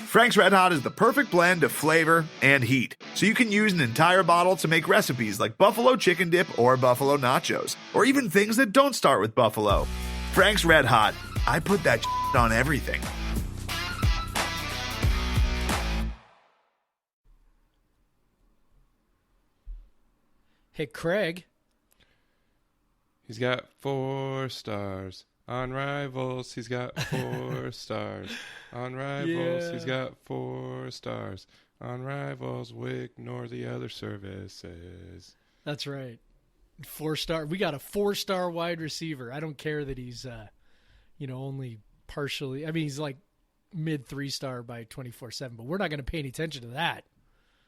Frank's Red Hot is the perfect blend of flavor and heat, so you can use an entire bottle to make recipes like buffalo chicken dip or buffalo nachos, or even things that don't start with buffalo. Frank's Red Hot, I put that on everything. Hey, Craig. He's got 4 stars on Rivals. He's got 4 stars on Rivals. Yeah. He's got 4 stars on Rivals. We ignore the other services. That's right. 4-star. We got a 4-star wide receiver. I don't care that he's, only partially. I mean, he's like mid 3-star by 24/7, but we're not going to pay any attention to that.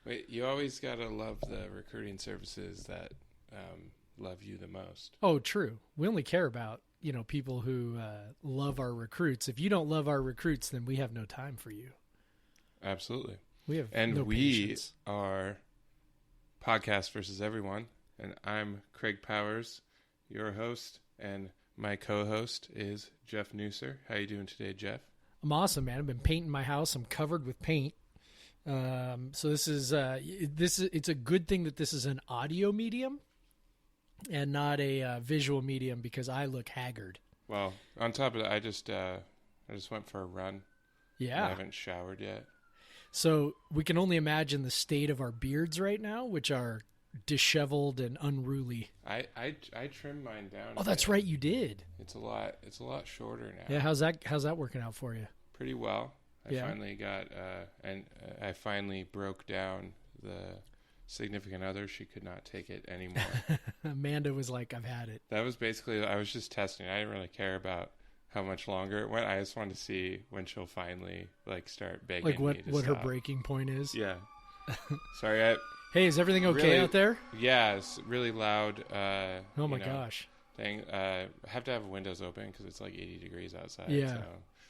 Wait, you always got to love the recruiting services that love you the most. Oh, true. We only care about, people who love our recruits. If you don't love our recruits, then we have no time for you. Absolutely. We have and we patience. are Podcast versus Everyone, and I'm Craig Powers, your host, and my co-host is Jeff Newser. How you doing today, Jeff? I'm awesome, man. I've been painting my house. I'm covered with paint. So this is it's a good thing that this is an audio medium and not a visual medium, because I look haggard. Well, on top of that, I just went for a run. Yeah. I haven't showered yet. So we can only imagine the state of our beards right now, which are disheveled and unruly. I trimmed mine down. Oh, that's right, you did. It's a lot shorter now. Yeah, how's that working out for you? Pretty well. I Yeah. finally got I finally broke down the significant other. She could not take it anymore. Amanda was like, I've had it. That was basically, I was just testing. I didn't really care about how much longer it went. I just wanted to see when she'll finally start begging Like me to what her stop. breaking point is. Yeah. Sorry. Hey, is everything okay Really- out there? Yeah, it's really loud. Oh my gosh. Thing. I have to have windows open because it's like 80 degrees outside. Yeah. So.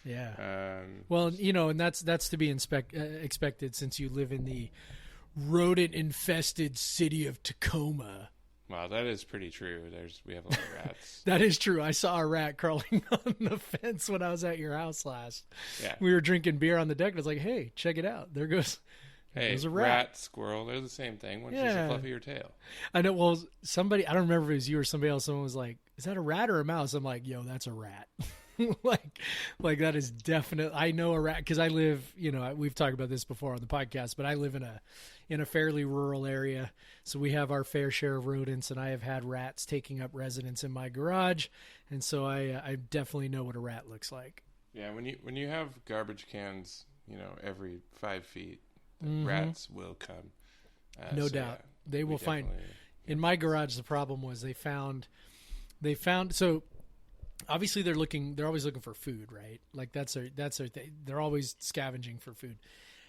Yeah. Well, and that's to be expected, since you live in the rodent-infested city of Tacoma. Wow, that is pretty true. We have a lot of rats. That is true. I saw a rat crawling on the fence when I was at your house last. Yeah. We were drinking beer on the deck, and I was like, hey, check it out. There goes a rat. Squirrel, they're the same thing. One's Yeah. just a fluffier tail. I know. Well, somebody, I don't remember if it was you or somebody else, someone was like, is that a rat or a mouse? I'm like, yo, that's a rat. like that is definite. I know a rat because I live, we've talked about this before on the podcast, but I live in a fairly rural area. So we have our fair share of rodents, and I have had rats taking up residence in my garage. And so I definitely know what a rat looks like. Yeah. When you have garbage cans, every 5 feet, Mm-hmm. rats will come. No doubt. They will find. In my garage, the problem was they found, so obviously they're always looking for food, right? Like that's their thing. They're always scavenging for food.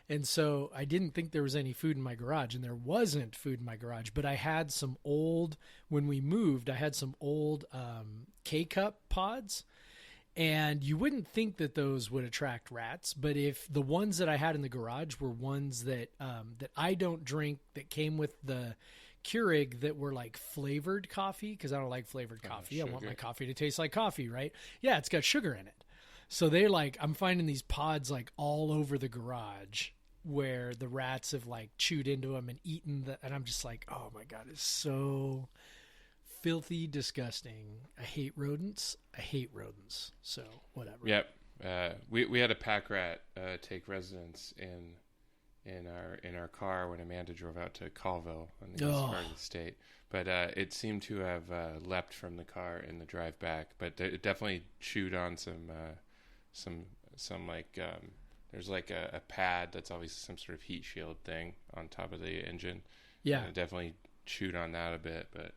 And so I didn't think there was any food in my garage, and there wasn't food in my garage, but I had when we moved, I had some old K-cup pods. And you wouldn't think that those would attract rats, but if the ones that I had in the garage were ones that I don't drink, that came with the Keurig, that were like flavored coffee, because I don't like flavored coffee. I want my coffee to taste like coffee, right? Yeah, it's got sugar in it. So they're like, I'm finding these pods like all over the garage where the rats have like chewed into them and eaten and I'm just like, oh my God, it's so filthy, disgusting. I hate rodents. So whatever. Yep. We had a pack rat take residence in our car when Amanda drove out to Colville in the east part of the state. But it seemed to have leapt from the car in the drive back. But it definitely chewed on some there's like a pad that's always some sort of heat shield thing on top of the engine. Yeah. And it definitely chewed on that a bit, but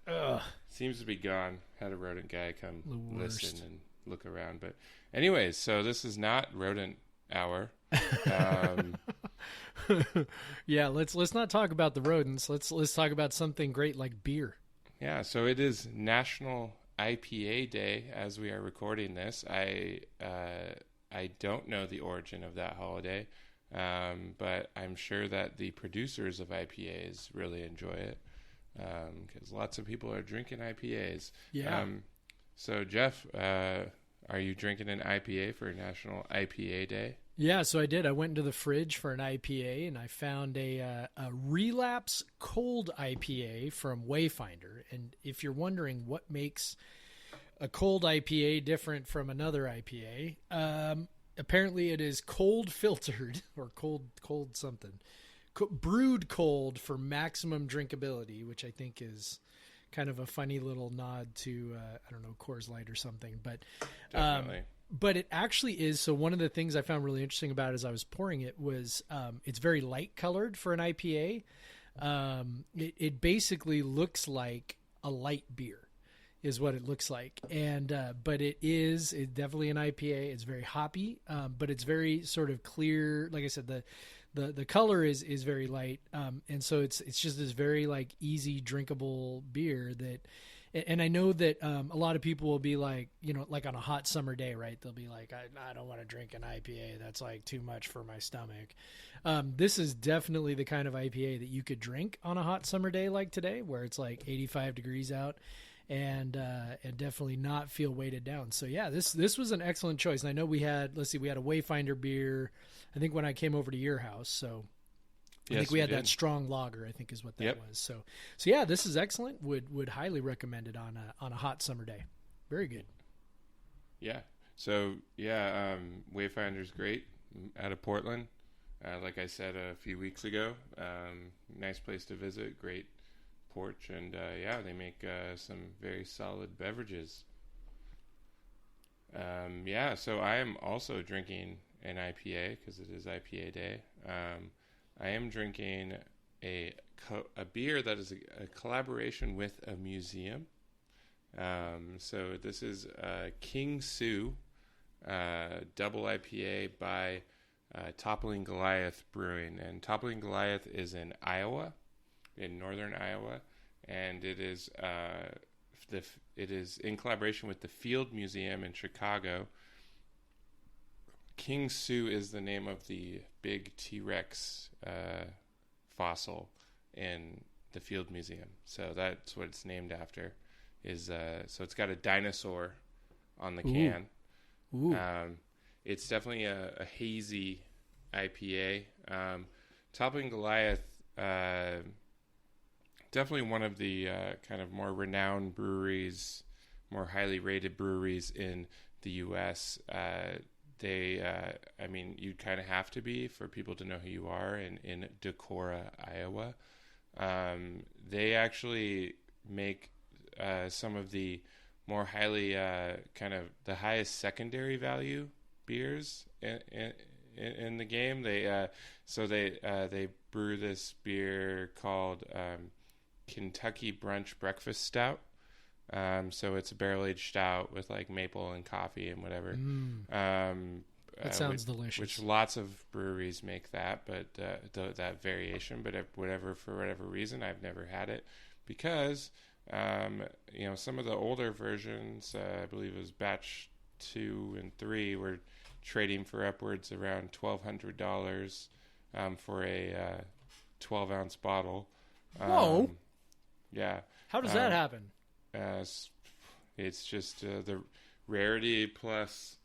seems to be gone. Had a rodent guy come listen and look around. But anyways, so this is not rodent hour. Yeah, let's not talk about the rodents. Let's talk about something great like beer. Yeah, so it is National IPA Day as we are recording this. I don't know the origin of that holiday, but I'm sure that the producers of IPAs really enjoy it. Because lots of people are drinking IPAs. Yeah. So Jeff, are you drinking an IPA for National IPA Day? Yeah, so I did. I went into the fridge for an IPA, and I found a Relapse Cold IPA from Wayfinder. And if you're wondering what makes a cold IPA different from another IPA, apparently it is cold filtered or cold something, brewed cold for maximum drinkability, which I think is kind of a funny little nod to I don't know, Coors Light or something, but Definitely. But it actually is. So one of the things I found really interesting about it as I was pouring it was it's very light colored for an IPA. It basically looks like a light beer is what it looks like. And but it's definitely an IPA. It's very hoppy, but it's very sort of clear. Like I said, the color is very light. And so it's just this very like easy drinkable beer that. And I know that a lot of people will be like, you know, like on a hot summer day, right? They'll be like, I don't want to drink an IPA. That's like too much for my stomach. This is definitely the kind of IPA that you could drink on a hot summer day like today, where it's like 85 degrees out, and definitely not feel weighted down. So yeah, this was an excellent choice. And I know we had a Wayfinder beer, I think, when I came over to your house. So I think we had that strong lager, I think is what that was. So yeah, this is excellent. Would highly recommend it on a hot summer day. Very good. Yeah. So yeah, Wayfinder's great out of Portland. Like I said a few weeks ago, nice place to visit, great porch, and yeah, they make some very solid beverages. Yeah, so I am also drinking an IPA because it is IPA day. I am drinking a beer that is a collaboration with a museum. So this is King Sue double IPA by Toppling Goliath Brewing. And Toppling Goliath is in Iowa, in northern Iowa, and it is in collaboration with the Field Museum in Chicago. King Sue is the name of the big T-Rex fossil in the Field Museum, so that's what it's named after. So it's got a dinosaur on the can. Ooh. It's definitely a hazy IPA. Toppling Goliath, definitely one of the kind of more renowned breweries, more highly rated breweries in the U.S. I mean, you kind of have to be for people to know who you are in Decorah, Iowa. They actually make some of the more highly kind of the highest secondary value beers in the game. They brew this beer called Kentucky Brunch Breakfast Stout. So it's a barrel-aged stout with like maple and coffee and whatever. That sounds delicious. Which lots of breweries make that, but that variation. But for whatever reason, I've never had it because some of the older versions, I believe it was batch 2 and 3, were trading for upwards around $1,200 for a 12-ounce bottle. Whoa! Yeah. How does that happen? It's just the rarity plus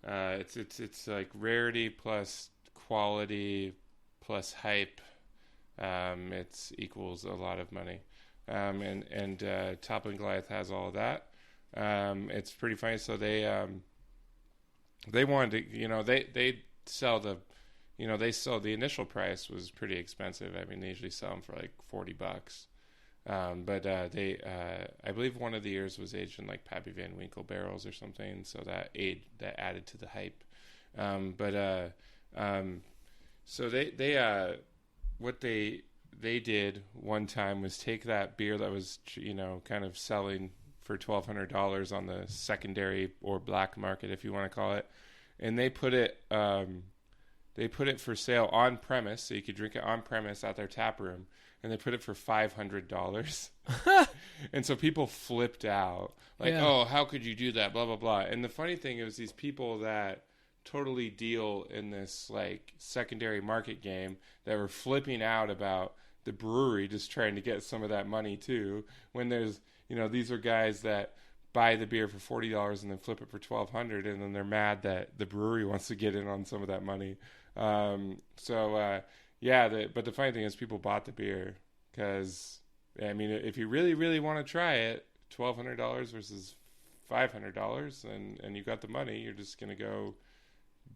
it's like rarity plus quality plus hype. It equals a lot of money. And Toppling Goliath has all of that. It's pretty funny. So they wanted to, they sell the initial price was pretty expensive. I mean, they usually sell them for like $40. But I believe one of the years was aged in like Pappy Van Winkle barrels or something, so that added to the hype. So what they did one time was take that beer that was kind of selling for $1,200 on the secondary or black market, if you want to call it, and they put it for sale on premise, so you could drink it on premise at their tap room. And they put it for $500. And so people flipped out. Like, Oh, how could you do that? Blah, blah, blah. And the funny thing is these people that totally deal in this, like, secondary market game that were flipping out about the brewery just trying to get some of that money, too. When there's, these are guys that buy the beer for $40 and then flip it for $1,200, and then they're mad that the brewery wants to get in on some of that money. But the funny thing is people bought the beer because, I mean, if you really, really want to try it, $1,200 versus $500, and you got the money, you're just going to go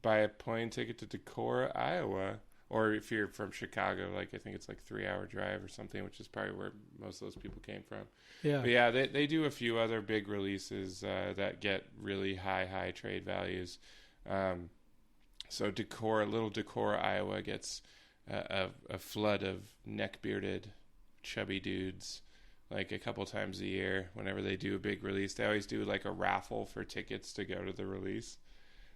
buy a plane ticket to Decorah, Iowa. Or if you're from Chicago, like I think it's like 3-hour drive or something, which is probably where most of those people came from. Yeah. But yeah, they do a few other big releases that get really high trade values. So little Decorah, Iowa gets a flood of neck-bearded, chubby dudes like a couple times a year. Whenever they do a big release, they always do like a raffle for tickets to go to the release.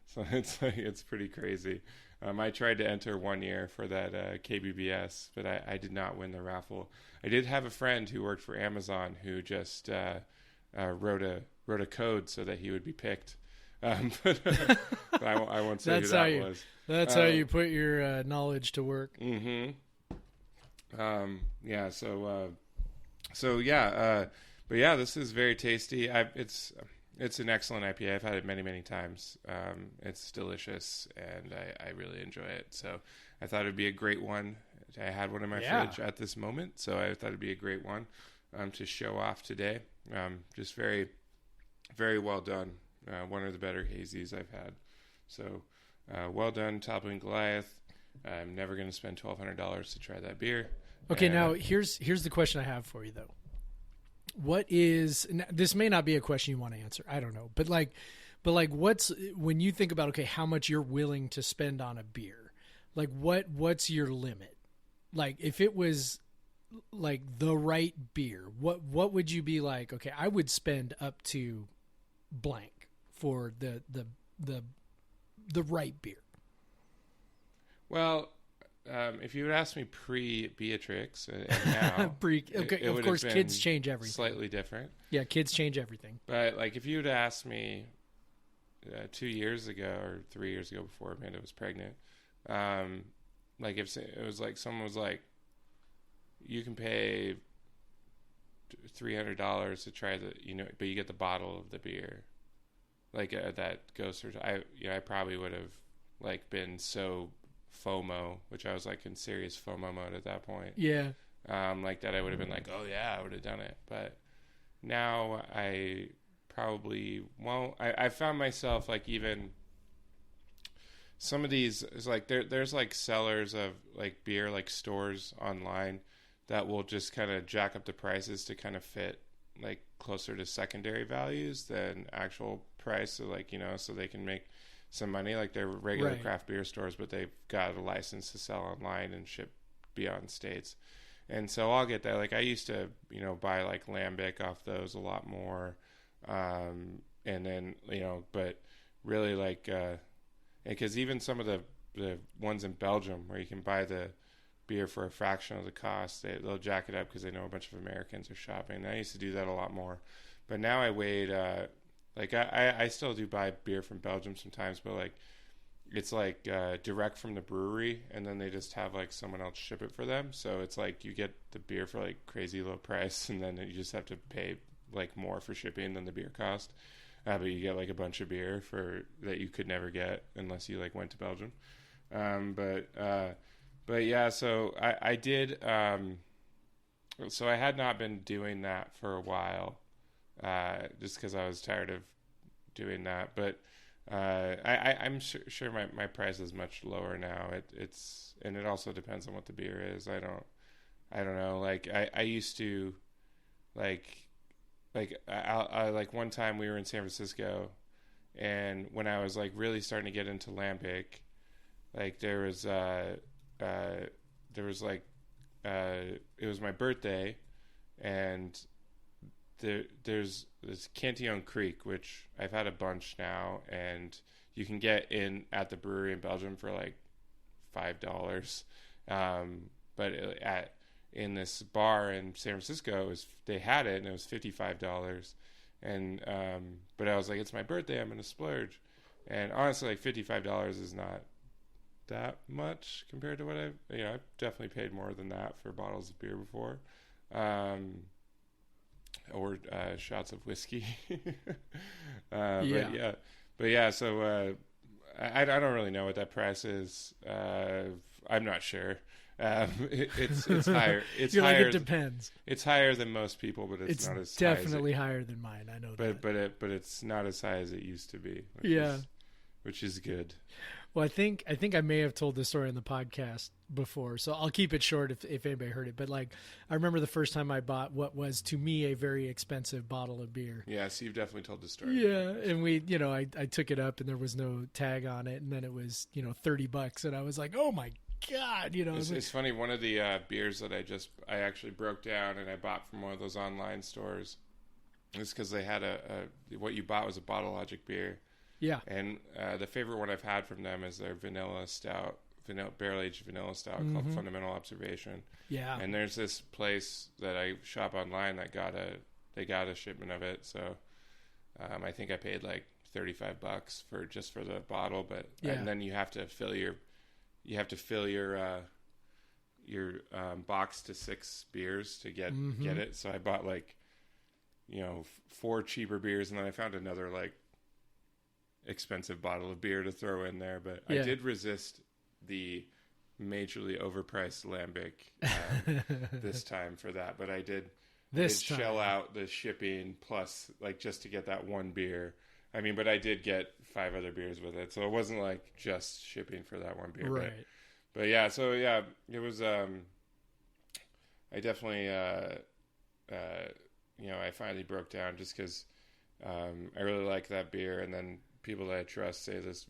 So it's pretty crazy. I tried to enter one year for that KBBS, but I did not win the raffle. I did have a friend who worked for Amazon who just wrote a code so that he would be picked. But I won't say who that was. That's how you put your knowledge to work. Mm-hmm. But yeah, this is very tasty. It's an excellent IPA. I've had it many times. It's delicious, and I really enjoy it. So I thought it'd be a great one. I had one in my fridge at this moment, so I thought it'd be a great one to show off today. Just very, very well done. One of the better hazies I've had. So well done, Toppling Goliath. I'm never going to spend $1,200 to try that beer. Okay, now here's the question I have for you though. This may not be a question you want to answer. I don't know. But what's, when you think about, okay, how much you're willing to spend on a beer, like what's your limit? Like if it was like the right beer, what would you be like, okay, I would spend up to blank for the right beer? Well, if you would ask me pre-Beatrix and now, of course, kids change everything. Slightly different. Yeah, kids change everything. But like, if you would ask me 2 years ago or 3 years ago before Amanda was pregnant, like if it was like someone was like, you can pay $300 to try but you get the bottle of the beer, like that goes for I probably would have like been so FOMO, which I was like in serious FOMO mode at that point. Yeah. Like that I would have been like, oh yeah, I would have done it. But now I probably won't. I found myself like, even some of these is like there's like sellers of like beer, like stores online that will just kind of jack up the prices to kind of fit like closer to secondary values than actual price. So like, so they can make some money, like they're regular craft beer stores, but they've got a license to sell online and ship beyond states. And so I'll get that. Like I used to, buy like lambic off those a lot more. And then, but really like, because even some of the ones in Belgium where you can buy the beer for a fraction of the cost, they'll jack it up because they know a bunch of Americans are shopping. I used to do that a lot more, but now I wait, like I still do buy beer from Belgium sometimes, but like it's like direct from the brewery, and then they just have like someone else ship it for them. So it's like you get the beer for like crazy low price, and then you just have to pay like more for shipping than the beer cost. But you get like a bunch of beer that you could never get unless you like went to Belgium. But yeah, so I did. So I had not been doing that for a while. Just because I was tired of doing that, but I'm sure my price is much lower now. And it also depends on what the beer is. I don't know. Like I used to, like I like one time we were in San Francisco, and when I was like really starting to get into lambic, like it was my birthday, and there's this Cantillon Creek, which I've had a bunch now, and you can get in at the brewery in Belgium for like $5. But in this bar in San Francisco, they had it, and it was $55. And but I was like, it's my birthday, I'm gonna splurge. And honestly, like $55 is not that much compared to what I've definitely paid more than that for bottles of beer before. or shots of whiskey. Yeah. But yeah. So I don't really know what that price is. I'm not sure. It's higher. It's You're higher. like, it depends. It's higher than most people, but it's not as definitely high higher than mine. I know that. but it's not as high as it used to be. Which is good. Well, I think I may have told this story on the podcast before, so I'll keep it short if anybody heard it. But like, I remember the first time I bought what was to me a very expensive bottle of beer. Yeah, so you've definitely told the story. Yeah, and we, I took it up and there was no tag on it, and then it was $30, and I was like, oh my God, It's funny. One of the beers that I actually broke down and I bought from one of those online stores. It's because they had what you bought was a Bottle Logic beer. Yeah. And the favorite one I've had from them is their barrel-aged vanilla stout called Fundamental Observation. Yeah. And there's this place that I shop online that they got a shipment of it. So I think I paid like $35 for the bottle, but and then you have to fill your box to 6 beers to get it. So I bought 4 cheaper beers, and then I found another expensive bottle of beer to throw in there. But I did resist the majorly overpriced lambic this time for that. But I did shell out the shipping plus just to get that one beer. I mean, but I did get 5 other beers with it, so it wasn't just shipping for that one beer. Right. But yeah, so yeah, it was. I definitely, I finally broke down just because I really like that beer, and then people that I trust say this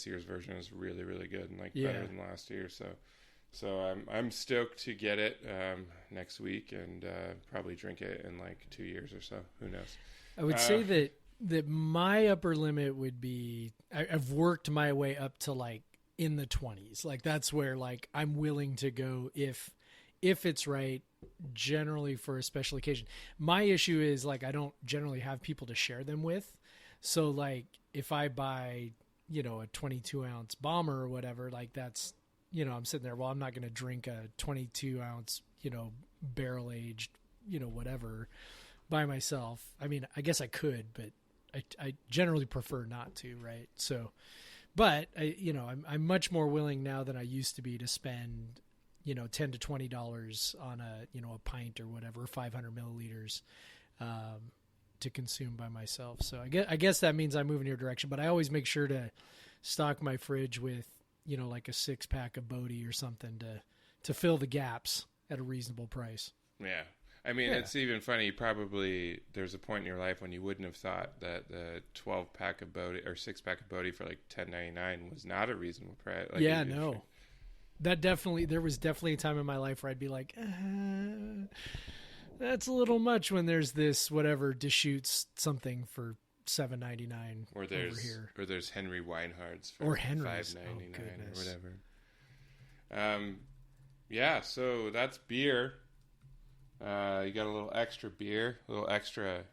year's version is really, really good and better than last year. So I'm stoked to get it next week and probably drink it in 2 years or so. Who knows? I would say that my upper limit would be I've worked my way up to in the 20s. That's where I'm willing to go if it's right, generally for a special occasion. My issue is I don't generally have people to share them with. So if I buy, a 22-ounce bomber or whatever, that's, I'm sitting there, well, I'm not going to drink a 22-ounce, barrel aged, whatever by myself. I mean, I guess I could, but I generally prefer not to. Right. So, but I'm much more willing now than I used to be to spend, $10 to $20 on a pint or whatever, 500 milliliters, to consume by myself. So I guess that means I move in your direction, but I always make sure to stock my fridge with, a 6-pack of Bodhi or something to fill the gaps at a reasonable price. Yeah. I mean, It's even funny. Probably there's a point in your life when you wouldn't have thought that the 12-pack of Bodhi or 6-pack of Bodhi for $10.99 was not a reasonable price. No. There was definitely a time in my life where I'd be like, that's a little much when there's this whatever Deschutes something for $7.99 over here. Or there's Henry Weinhard's for $5.99 or whatever. Yeah, so that's beer. You got a little extra beer, a little extra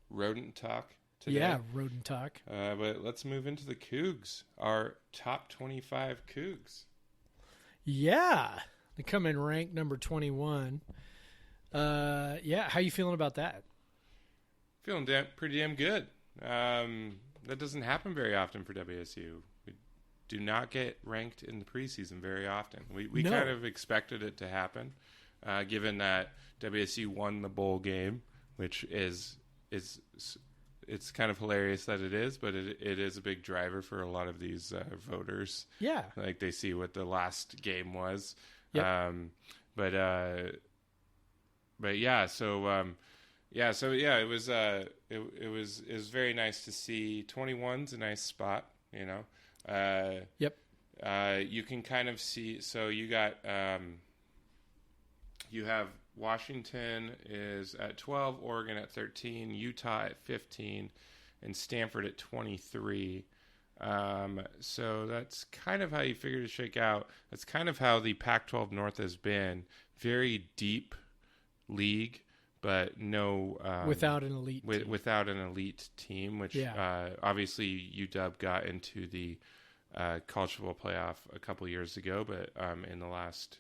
rodent talk today. Yeah, rodent talk. But let's move into the Cougs, our top 25 Cougs. Yeah, they come in ranked number 21. How you feeling about that? Feeling pretty damn good. That doesn't happen very often for WSU. We do not get ranked in the preseason very often. We kind of expected it to happen, given that WSU won the bowl game, which is it's kind of hilarious that it is, but it is a big driver for a lot of these voters. Yeah, they see what the last game was. Yep. But yeah, so it was very nice to see. 21's a nice spot, Yep. You can kind of see. So you got you have Washington is at 12, Oregon at 13, Utah at 15, and Stanford at 23. So that's kind of how you figure to shake out. That's kind of how the Pac-12 North has been. Very deep league, but no without an elite team. Without an elite team, which obviously UW got into the college football playoff a couple years ago, but in the last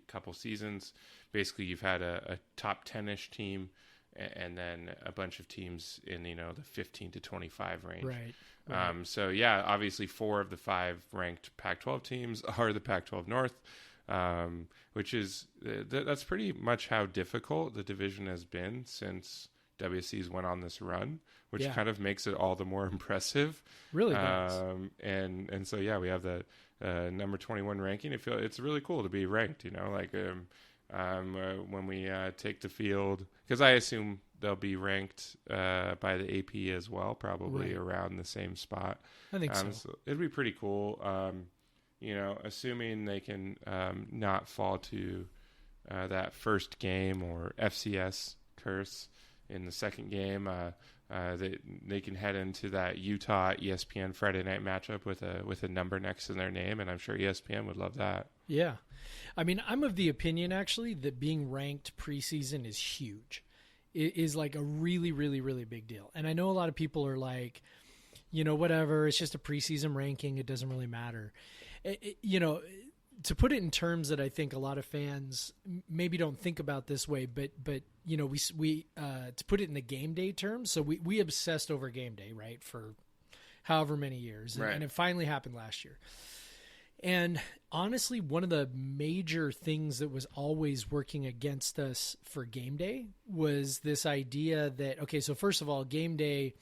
couple seasons, basically you've had a top 10-ish team and then a bunch of teams in the 15 to 25 range. Right. So yeah, obviously 4 of the 5 ranked Pac-12 teams are the Pac-12 North, which is that's pretty much how difficult the division has been since WSC's went on this run, which kind of makes it all the more impressive. Really does. And so yeah, we have the number 21 ranking. It's really cool to be ranked. When we take the field, because I assume they'll be ranked by the AP as well, probably around the same spot. I think so it'd be pretty cool. Assuming they can not fall to that first game or FCS curse in the second game. They can head into that Utah ESPN Friday night matchup with a number next to their name, and I'm sure ESPN would love that. Yeah. I mean, I'm of the opinion, actually, that being ranked preseason is huge. It is like a really, really, really big deal. And I know a lot of people are like, whatever, it's just a preseason ranking. It doesn't really matter. To put it in terms that I think a lot of fans maybe don't think about this way, but we to put it in the game day terms. So we obsessed over game day, right, for however many years, and it finally happened last year. And honestly, one of the major things that was always working against us for game day was this idea that, okay, so first of all, game day,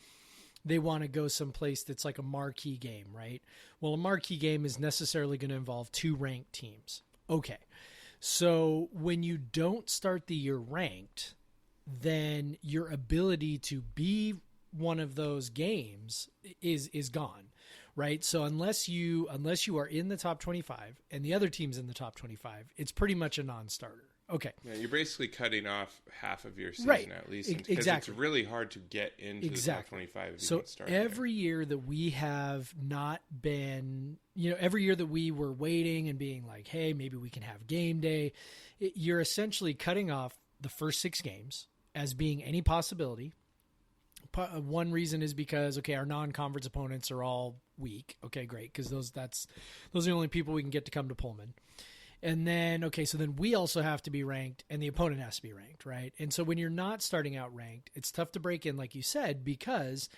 they want to go someplace that's like a marquee game, right? Well, a marquee game is necessarily going to involve 2 ranked teams. Okay. So when you don't start the year ranked, then your ability to be one of those games is gone, right? So unless you are in the top 25 and the other team's in the top 25, it's pretty much a non-starter. Okay. Yeah, you're basically cutting off half of your season at least. Because exactly. It's really hard to get into the top 25 if you don't start every year that we have not been, every year that we were waiting and being like, hey, maybe we can have game day, you're essentially cutting off the first 6 games as being any possibility. One reason is because, okay, our non-conference opponents are all weak. Okay, great, because those are the only people we can get to come to Pullman. And then, okay, so then we also have to be ranked and the opponent has to be ranked, right? And so when you're not starting out ranked, it's tough to break in, like you said, because,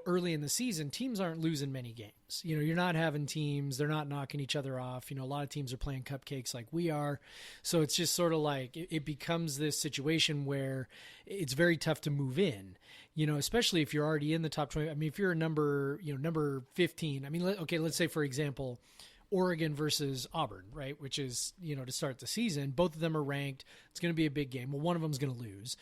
early in the season, teams aren't losing many games. You're not having teams, they're not knocking each other off. A lot of teams are playing cupcakes like we are. So it's just sort of like it becomes this situation where it's very tough to move in, especially if you're already in the top 20. I mean, if you're a number 15, I mean, let's say, for example, Oregon versus Auburn, right? Which is, to start the season, both of them are ranked. It's going to be a big game. Well, one of them is going to lose.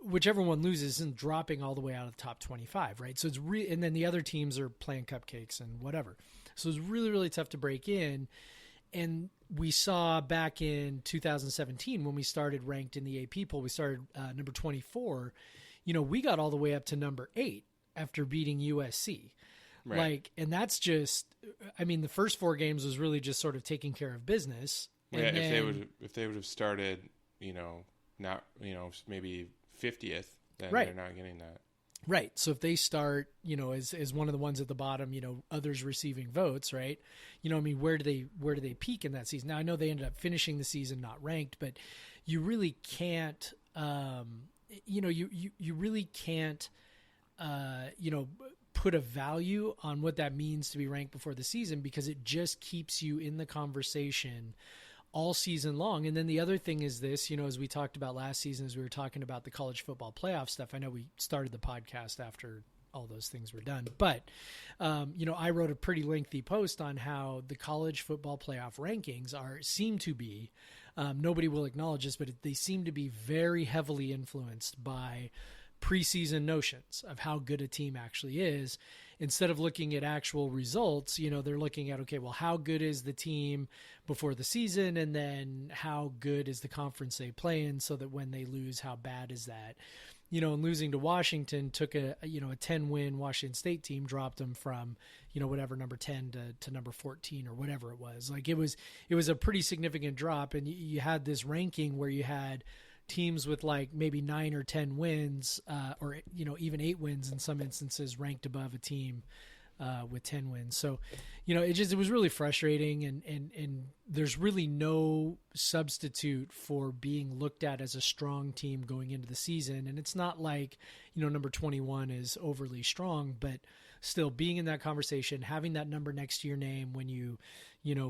Whichever one loses isn't dropping all the way out of the top 25, right? So it's and then the other teams are playing cupcakes and whatever. So it's really, really tough to break in. And we saw back in 2017 when we started ranked in the AP poll, we started number 24. We got all the way up to number 8 after beating USC. Right. And that's just, I mean, the first 4 games was really just sort of taking care of business. Yeah, if they would have started, not, maybe 50th, then they're not getting that. Right. So if they start, as one of the ones at the bottom, others receiving votes, right? Where do they peak in that season? Now I know they ended up finishing the season not ranked, but you really can't, you really can't, put a value on what that means to be ranked before the season, because it just keeps you in the conversation all season long. And then the other thing is this, as we talked about last season, as we were talking about the college football playoff stuff, I know we started the podcast after all those things were done, but, I wrote a pretty lengthy post on how the college football playoff rankings seem to be, nobody will acknowledge this, but they seem to be very heavily influenced by preseason notions of how good a team actually is. Instead of looking at actual results, they're looking at, okay, well, how good is the team before the season? And then how good is the conference they play in, so that when they lose, how bad is that? And losing to Washington took a 10-win Washington State team, dropped them from, whatever, number 10 to number 14 or whatever it was. Like it was a pretty significant drop. And you had this ranking where you had teams with like maybe 9 or 10 wins, or even 8 wins in some instances, ranked above a team with 10 wins. So, it was really frustrating, and there's really no substitute for being looked at as a strong team going into the season. And it's not like, number 21 is overly strong, but still being in that conversation, having that number next to your name when you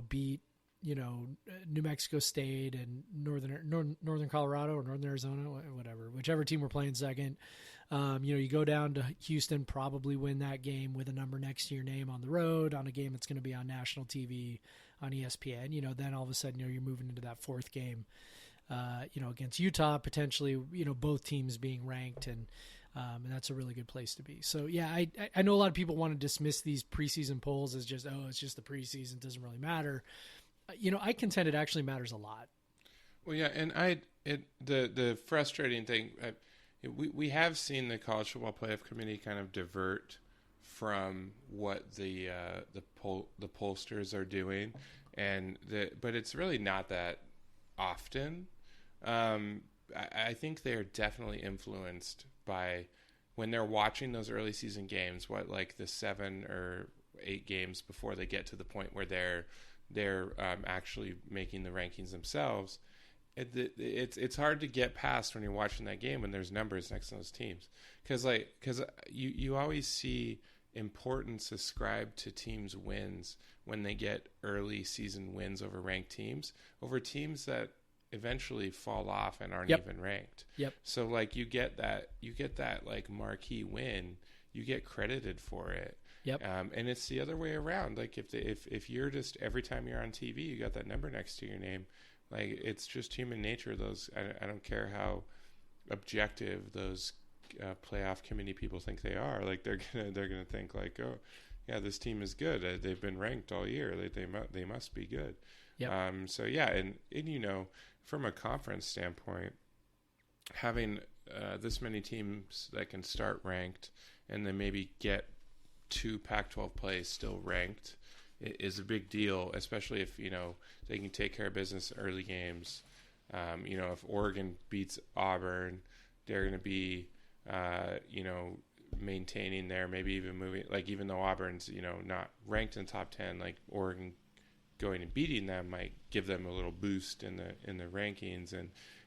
beat, New Mexico State and Northern Colorado or Northern Arizona, whatever, whichever team we're playing second. You go down to Houston, probably win that game with a number next to your name on the road on a game that's going to be on national TV on ESPN. Then all of a sudden, you're moving into that fourth game, against Utah, potentially, both teams being ranked, and that's a really good place to be. So, yeah, I know a lot of people want to dismiss these preseason polls as just, it's just the preseason, it doesn't really matter. I contend it actually matters a lot. Well, yeah, and the frustrating thing, we have seen the College Football Playoff Committee kind of divert from what the pollsters are doing, but it's really not that often. I think they are definitely influenced by when they're watching those early season games, like the 7 or 8 games before they get to the point where they're actually making the rankings themselves. It's hard to get past when you're watching that game when there's numbers next to those teams, because you always see importance ascribed to teams' wins when they get early season wins over ranked teams, over teams that eventually fall off and aren't even ranked. Yep. So you get that like marquee win, you get credited for it. Yep. And it's the other way around. Like if you're just, every time you're on TV, you got that number next to your name, like it's just human nature. Those, I don't care how objective those playoff committee people think they are. Like they're gonna think like, oh yeah, this team is good. They've been ranked all year. They must be good. Yep. So yeah, and from a conference standpoint, having this many teams that can start ranked and then maybe get 2 Pac-12 plays still ranked is a big deal, especially if they can take care of business early games. If Oregon beats Auburn, they're going to be maintaining there, maybe even moving, like even though Auburn's not ranked in the top 10, like Oregon going and beating them might give them a little boost in the rankings,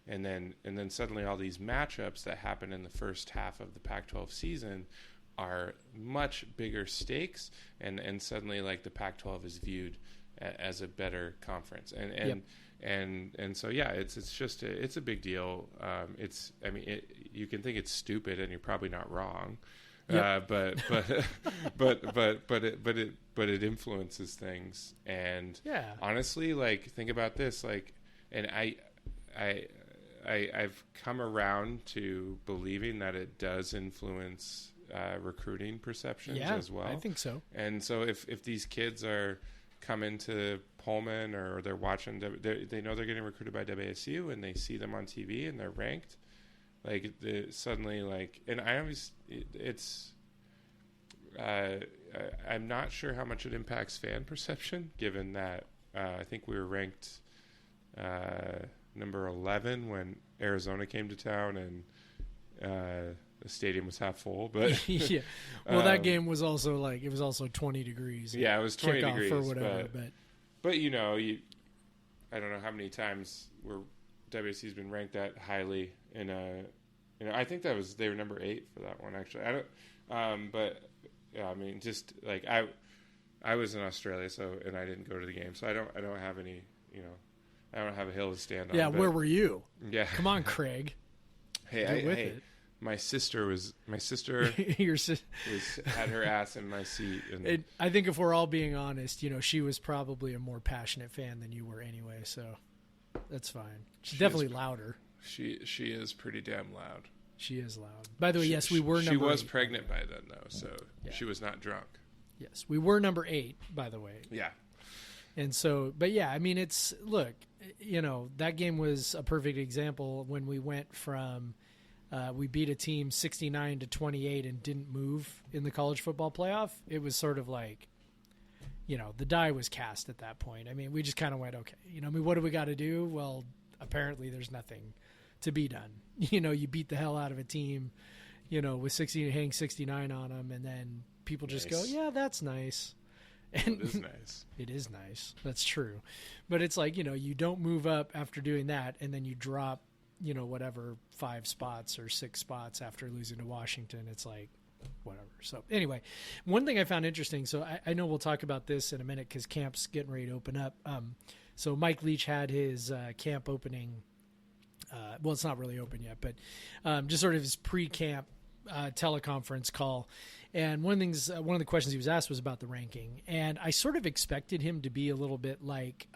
and then suddenly all these matchups that happen in the first half of the Pac-12 season are much bigger stakes, and suddenly like the Pac-12 is viewed as a better conference, and so yeah, it's a big deal. You can think it's stupid, and you're probably not wrong, but it influences things, and honestly, like think about this, like, and I've come around to believing that it does influence recruiting perceptions as well. I think so. And so if these kids are coming to Pullman, or they're watching, they know they're getting recruited by WSU, and they see them on TV and they're ranked, like suddenly, like, and I'm not sure how much it impacts fan perception, given that I think we were ranked number 11 when Arizona came to town, and the stadium was half full, but yeah. Well, that game was also it was also 20 degrees. Yeah, it was 20 degrees or whatever. But I don't know how many times WSC's been ranked that highly in I think they were number 8 for that one, actually. I don't, but yeah, I mean, just like I was in Australia, and I didn't go to the game, so I don't have any, I don't have a hill to stand on. Yeah, where were you? Yeah, come on, Craig. Hey, my sister had her ass in my seat, and I think if we're all being honest, she was probably a more passionate fan than you were anyway, so that's fine. She's definitely louder. She is pretty damn loud. She is loud. By the way, yes, we were number 8. She was pregnant by then, though, so she was not drunk. Yes, we were number 8, by the way. Yeah. And so, but yeah, I mean, look, that game was a perfect example when we went from, we beat a team 69-28 and didn't move in the college football playoff. It was sort of like, the die was cast at that point. I mean, we just kind of went, okay, what do we got to do? Well, apparently there's nothing to be done. You beat the hell out of a team, with hang 69 on them, and then people just go, yeah, that's nice. And it is nice. It is nice. That's true. But it's like, you don't move up after doing that, and then you drop, whatever, 5 spots or 6 spots after losing to Washington. It's like, whatever. So anyway, one thing I found interesting, so I know we'll talk about this in a minute because camp's getting ready to open up. So Mike Leach had his camp opening. Well, it's not really open yet, but just sort of his pre-camp teleconference call. And one of the questions he was asked was about the ranking. And I sort of expected him to be a little bit like,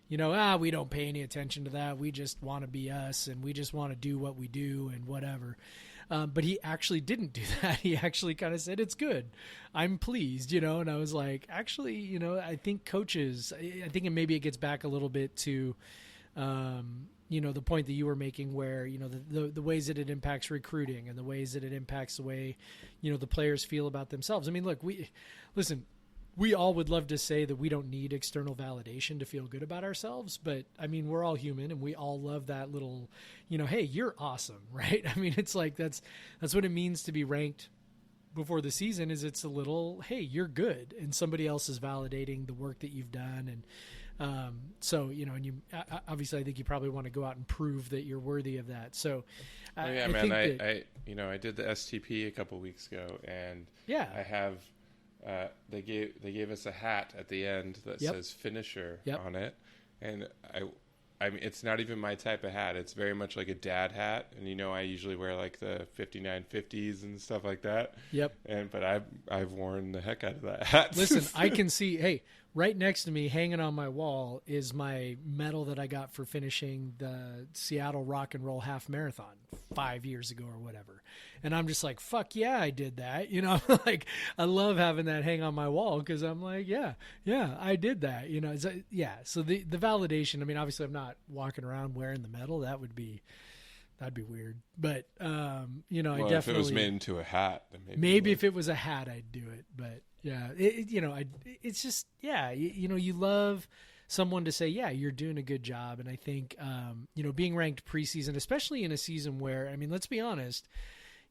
we don't pay any attention to that. We just want to be us, and we just want to do what we do and whatever. But he actually didn't do that. He actually kind of said, it's good. I'm pleased, and I was like, actually, I think coaches, I think maybe it gets back a little bit to, the point that you were making where, the ways that it impacts recruiting and the ways that it impacts the way, the players feel about themselves. I mean, look, we all would love to say that we don't need external validation to feel good about ourselves, but I mean, we're all human and we all love that little, hey, you're awesome, right? I mean, it's like, that's what it means to be ranked before the season is it's a little, hey, you're good. And somebody else is validating the work that you've done. And, so, and you obviously I think you probably want to go out and prove that you're worthy of that. So, I did the STP a couple weeks ago, and I have, they gave us a hat at the end that says finisher on it. And I mean, it's not even my type of hat. It's very much like a dad hat. And, I usually wear like the 5950s and stuff like that. Yep. But I've worn the heck out of that hat. Listen, I can see, hey, right next to me, hanging on my wall, is my medal that I got for finishing the Seattle Rock and Roll Half Marathon 5 years ago or whatever. And I'm just like, fuck yeah, I did that. Like, I love having that hang on my wall because I'm like, yeah, I did that. So the validation, I mean, obviously I'm not walking around wearing the medal. That'd be weird. But, I definitely. If it was made into a hat, then maybe if it was a hat, I'd do it. But yeah, it's just, you love someone to say, yeah, you're doing a good job. And I think, being ranked preseason, especially in a season where, I mean, let's be honest,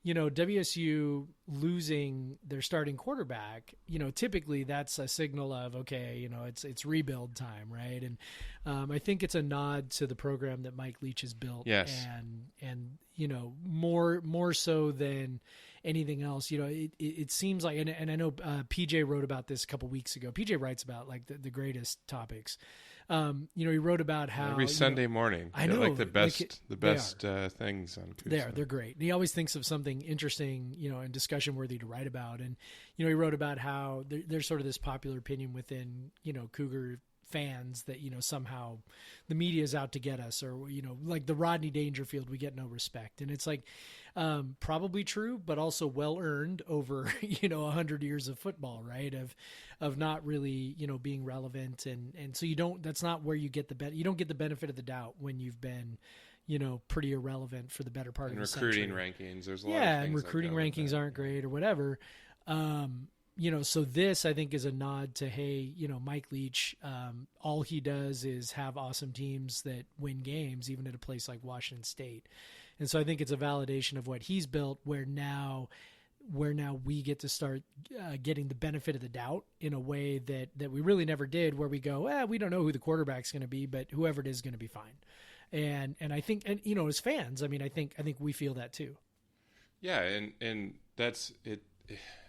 WSU losing their starting quarterback, typically that's a signal of, okay, it's rebuild time. Right. And, I think it's a nod to the program that Mike Leach has built. Yes. And, more so than anything else, it seems like, and I know, PJ wrote about this a couple weeks ago. PJ writes about like the greatest topics. He wrote about how every Sunday morning, I know, like the best things on Cougar. They're great. And he always thinks of something interesting, and discussion worthy to write about. And, he wrote about how there's sort of this popular opinion within, Cougar fans that, somehow the media is out to get us, or, like the Rodney Dangerfield, we get no respect. And it's like, probably true, but also well earned over 100 years of football, right? Of not really being relevant, and so that's not where you get you don't get the benefit of the doubt when you've been pretty irrelevant for the better part of the recruiting century. Rankings. There's a lot of things and recruiting rankings aren't great or whatever. So this I think is a nod to, hey, Mike Leach. All he does is have awesome teams that win games, even at a place like Washington State. And so I think it's a validation of what he's built, where now we get to start getting the benefit of the doubt in a way that we really never did, where we go, we don't know who the quarterback's going to be, but whoever it is going to be fine. And I think, and as fans, I mean, I think we feel that too. Yeah. And that's it.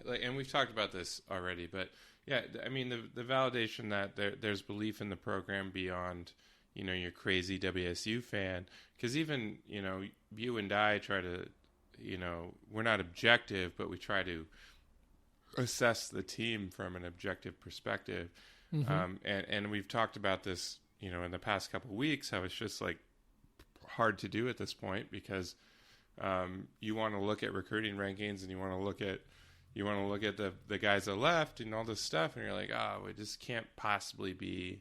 Like, and we've talked about this already, but yeah, I mean, the validation that there's belief in the program beyond, your crazy WSU fan. Because even, you and I try to, we're not objective, but we try to assess the team from an objective perspective. Mm-hmm. And we've talked about this, in the past couple of weeks, how it's just like hard to do at this point because you want to look at recruiting rankings and you want to look at the guys that left and all this stuff, and you're like, we just can't possibly be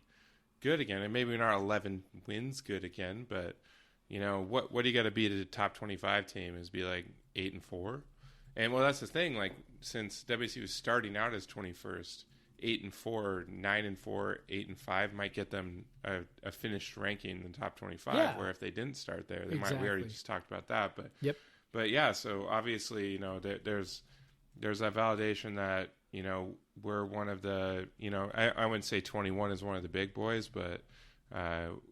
good again. And maybe not 11 wins good again, but what do you got to be to the top 25 team is be like 8-4. And well, that's the thing. Like, since WSU was starting out as 21st, 8-4, 9-4, 8-5 might get them a finished ranking in the top 25. Yeah. Where if they didn't start there, they might. We already just talked about that, but yep. But yeah, so obviously, there's that validation that, we're one of the, I wouldn't say 21 is one of the big boys, but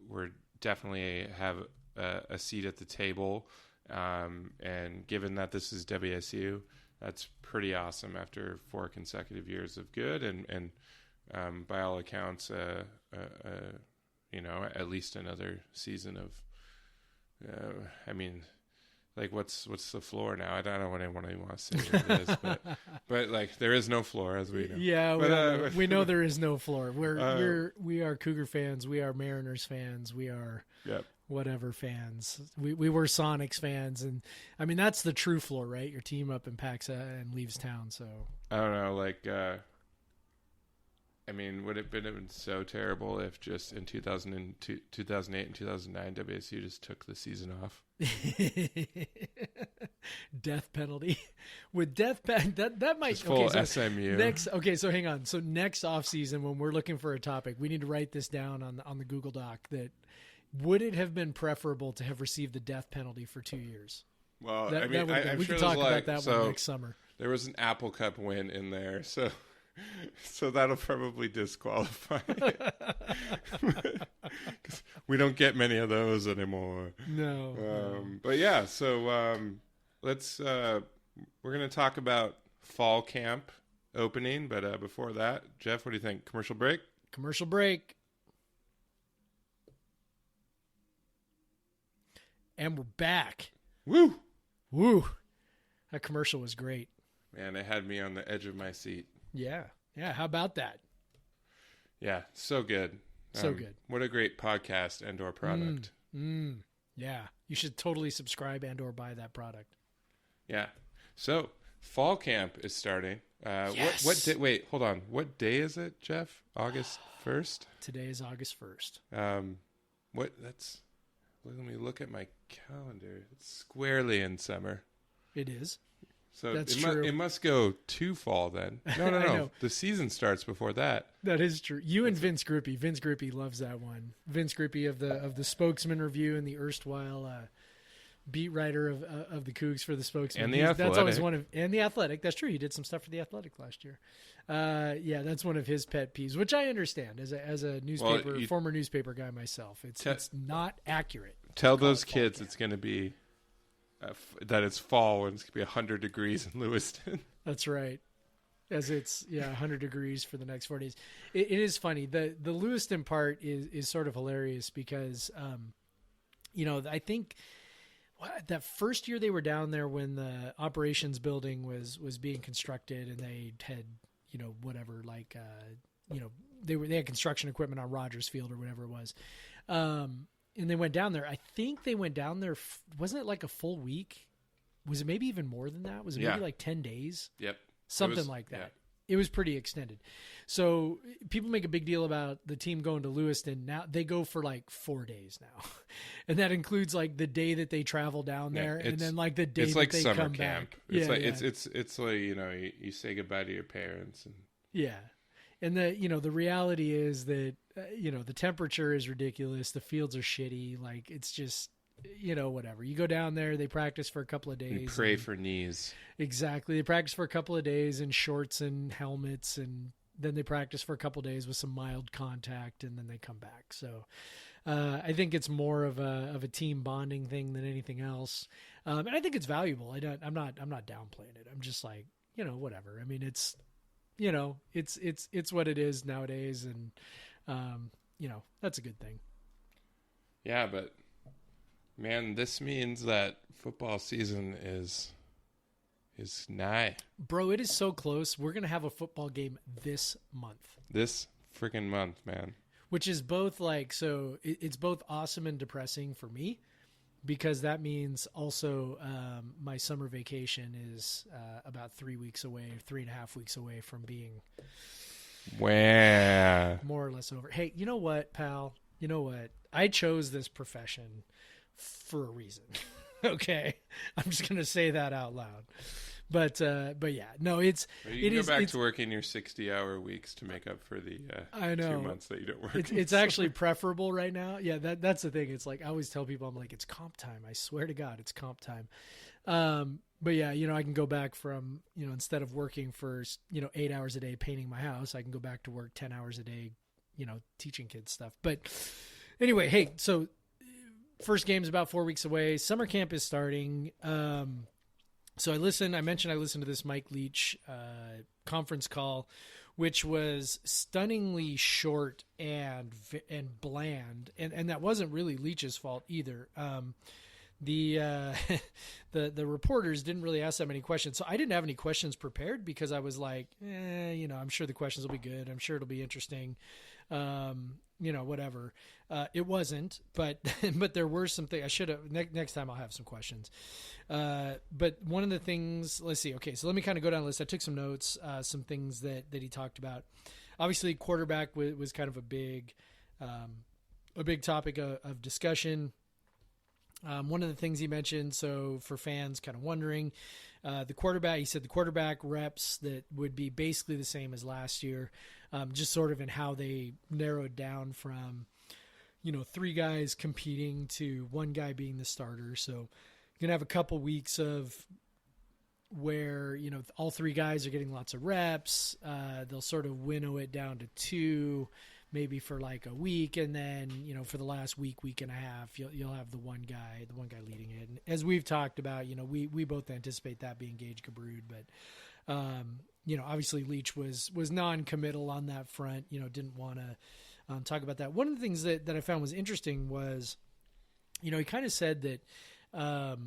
we're definitely have a seat at the table. And given that this is WSU, that's pretty awesome after 4 consecutive years of good. And by all accounts, at least another season of, what's the floor now? I don't know what anyone wants to say what it is, but like there is no floor, as we know. Yeah, but, we know there is no floor. We are Cougar fans. We are Mariners fans. We are whatever fans. We were Sonics fans, and I mean that's the true floor, right? Your team up in Paxa and leaves town. So I don't know, would it have been so terrible if just in 2008 and 2009 WSU just took the season off? Death penalty with that might just full SMU. So hang on. So next off season, when we're looking for a topic, we need to write this down on the Google Doc. That would it have been preferable to have received the death penalty for 2 years? Well, we can talk about that one next summer. There was an Apple Cup win in there, so that'll probably disqualify it. 'Cause we don't get many of those anymore. No. But yeah, so let's we're going to talk about fall camp opening, but before that, Jeff, what do you think? Commercial break? Commercial break. And we're back. Woo! That commercial was great. Man, it had me on the edge of my seat. Yeah. How about that? Yeah, so good. So good. What a great podcast and/or product. Yeah, you should totally subscribe and/or buy that product. Yeah. So fall camp is starting. Yes. What day? Wait, hold on. What day is it, Jeff? August 1st. Today is August 1st. Let me look at my calendar. It's squarely in summer. It is. So That's true. It must go to fall then. No. The season starts before that. That is true. And Vince Grippi. Vince Grippi loves that one. Vince Grippi of the Spokesman Review and the erstwhile beat writer of the Cougs for the Spokesman. And the Athletic. That's always and the Athletic. That's true. He did some stuff for the Athletic last year. That's one of his pet peeves, which I understand as a newspaper former newspaper guy myself. It's not accurate. Tell those kids it's going to be. That it's fall and it's going to be 100 degrees in Lewiston. That's right. As it's 100 degrees for the next 4 days. It is funny. The Lewiston part is sort of hilarious because, I think that first year they were down there when the operations building was being constructed and they had, they had construction equipment on Rogers Field or whatever it was. And they went down there. I think they went down there. Wasn't it like a full week? Was it maybe even more than that? Was it maybe like 10 days? Yep. Something like that. Yeah. It was pretty extended. So people make a big deal about the team going to Lewiston. Now they go for like 4 days now. And that includes like the day that they travel down there and then like the day that they come camp. back. It's it's like, you say goodbye to your parents. And yeah. And the reality is that, the temperature is ridiculous. The fields are shitty. Like it's just, whatever. You go down there, they practice for a couple of days. You pray for knees. Exactly. They practice for a couple of days in shorts and helmets. And then they practice for a couple of days with some mild contact and then they come back. So, I think it's more of a team bonding thing than anything else. And I think it's valuable. I'm not downplaying it. I'm just like, whatever. I mean, it's what it is nowadays. And, that's a good thing. Yeah, but man, this means that football season is nigh. Bro, it is so close. We're going to have a football game this month. This freaking month, man. Which is both it's both awesome and depressing for me because that means also my summer vacation is about 3 weeks away, 3.5 weeks away from being more or less over. Hey, you know what, pal? You know what? I chose this profession for a reason. Okay, I'm just gonna say that out loud. But yeah, no, you can go back to working your 60-hour weeks to make up for the 2 months that you don't work. It's actually preferable right now. Yeah, that's the thing. It's like I always tell people, I'm like, it's comp time. I swear to God, it's comp time. But yeah, I can go back from, instead of working for, 8 hours a day painting my house, I can go back to work 10 hours a day, teaching kids stuff. But anyway, hey, so first game's about 4 weeks away. Summer camp is starting. So I mentioned I listened to this Mike Leach conference call, which was stunningly short and bland. And that wasn't really Leach's fault either. The reporters didn't really ask that many questions. So I didn't have any questions prepared because I was like, I'm sure the questions will be good. I'm sure it'll be interesting. Whatever. It wasn't, but there were some things I should have, next time I'll have some questions. But one of the things, let's see. Okay. So let me kind of go down the list. I took some notes, some things that he talked about. Obviously quarterback was kind of a big topic of discussion. One of the things he mentioned, so for fans kind of wondering, he said the quarterback reps that would be basically the same as last year, just sort of in how they narrowed down from, 3 guys competing to 1 guy being the starter. So you're going to have a couple weeks of where, all 3 guys are getting lots of reps. They'll sort of winnow it down to 2, maybe for like a week. And then, for the last week and a half, you'll have the one guy leading it. And as we've talked about, we both anticipate that being Gage Gabrud, but, obviously Leach was non-committal on that front, didn't want to talk about that. One of the things that I found was interesting was, he kind of said that, that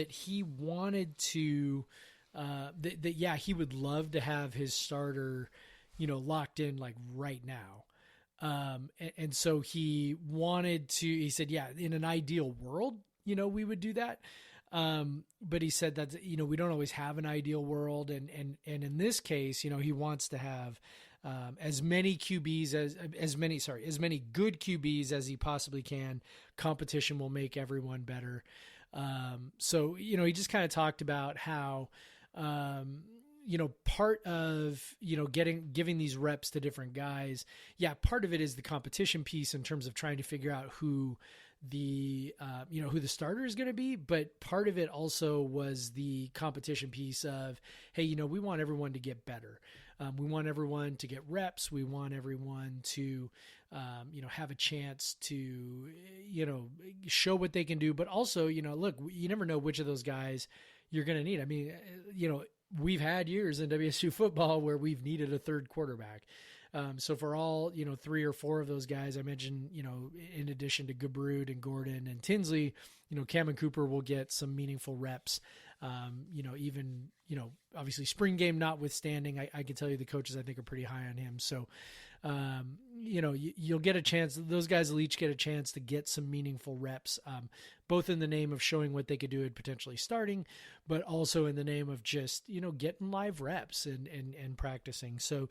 he wanted to, that he would love to have his starter, locked in like right now. And so he said, yeah, in an ideal world, we would do that. But he said that, we don't always have an ideal world. And in this case, he wants to have, as many QBs as many good QBs as he possibly can. Competition will make everyone better. So, he just kind of talked about how, part of, giving these reps to different guys. Yeah. Part of it is the competition piece in terms of trying to figure out who the starter is going to be. But part of it also was the competition piece of, hey, we want everyone to get better. We want everyone to get reps. We want everyone to, have a chance to, show what they can do. But also, look, you never know which of those guys you're going to need. I mean, we've had years in WSU football where we've needed a third quarterback. So for all, 3 or 4 of those guys I mentioned, in addition to Gabrud and Gordon and Tinsley, Cam and Cooper will get some meaningful reps. Even, obviously spring game notwithstanding, I can tell you the coaches I think are pretty high on him. So, you'll get a chance. Those guys will each get a chance to get some meaningful reps, both in the name of showing what they could do and potentially starting, but also in the name of just, getting live reps and practicing. So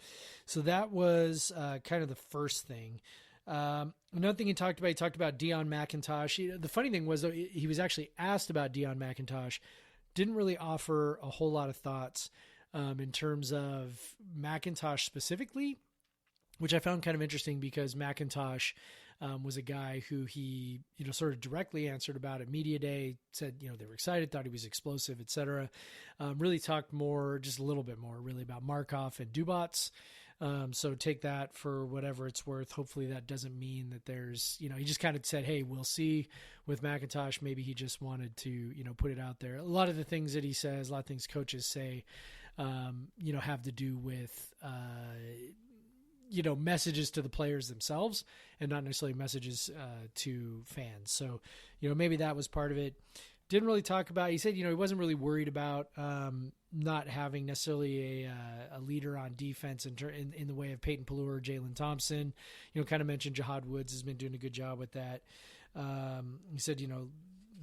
that was kind of the first thing. Another thing he talked about Deion McIntosh. The funny thing was, though, he was actually asked about Deion McIntosh, didn't really offer a whole lot of thoughts in terms of McIntosh specifically, which I found kind of interesting because McIntosh was a guy who he, sort of directly answered about at Media Day, said, they were excited, thought he was explosive, etc. Really talked just a little bit more really about Markov and Dubats. So take that for whatever it's worth. Hopefully that doesn't mean that there's, he just kind of said, hey, we'll see with McIntosh. Maybe he just wanted to, put it out there. A lot of the things that he says, a lot of things coaches say, have to do with, messages to the players themselves and not necessarily messages to fans. So, maybe that was part of it. Didn't really talk about, he said, he wasn't really worried about not having necessarily a leader on defense in the way of Peyton Pallure or Jalen Thompson. Kind of mentioned Jahad Woods has been doing a good job with that. He said,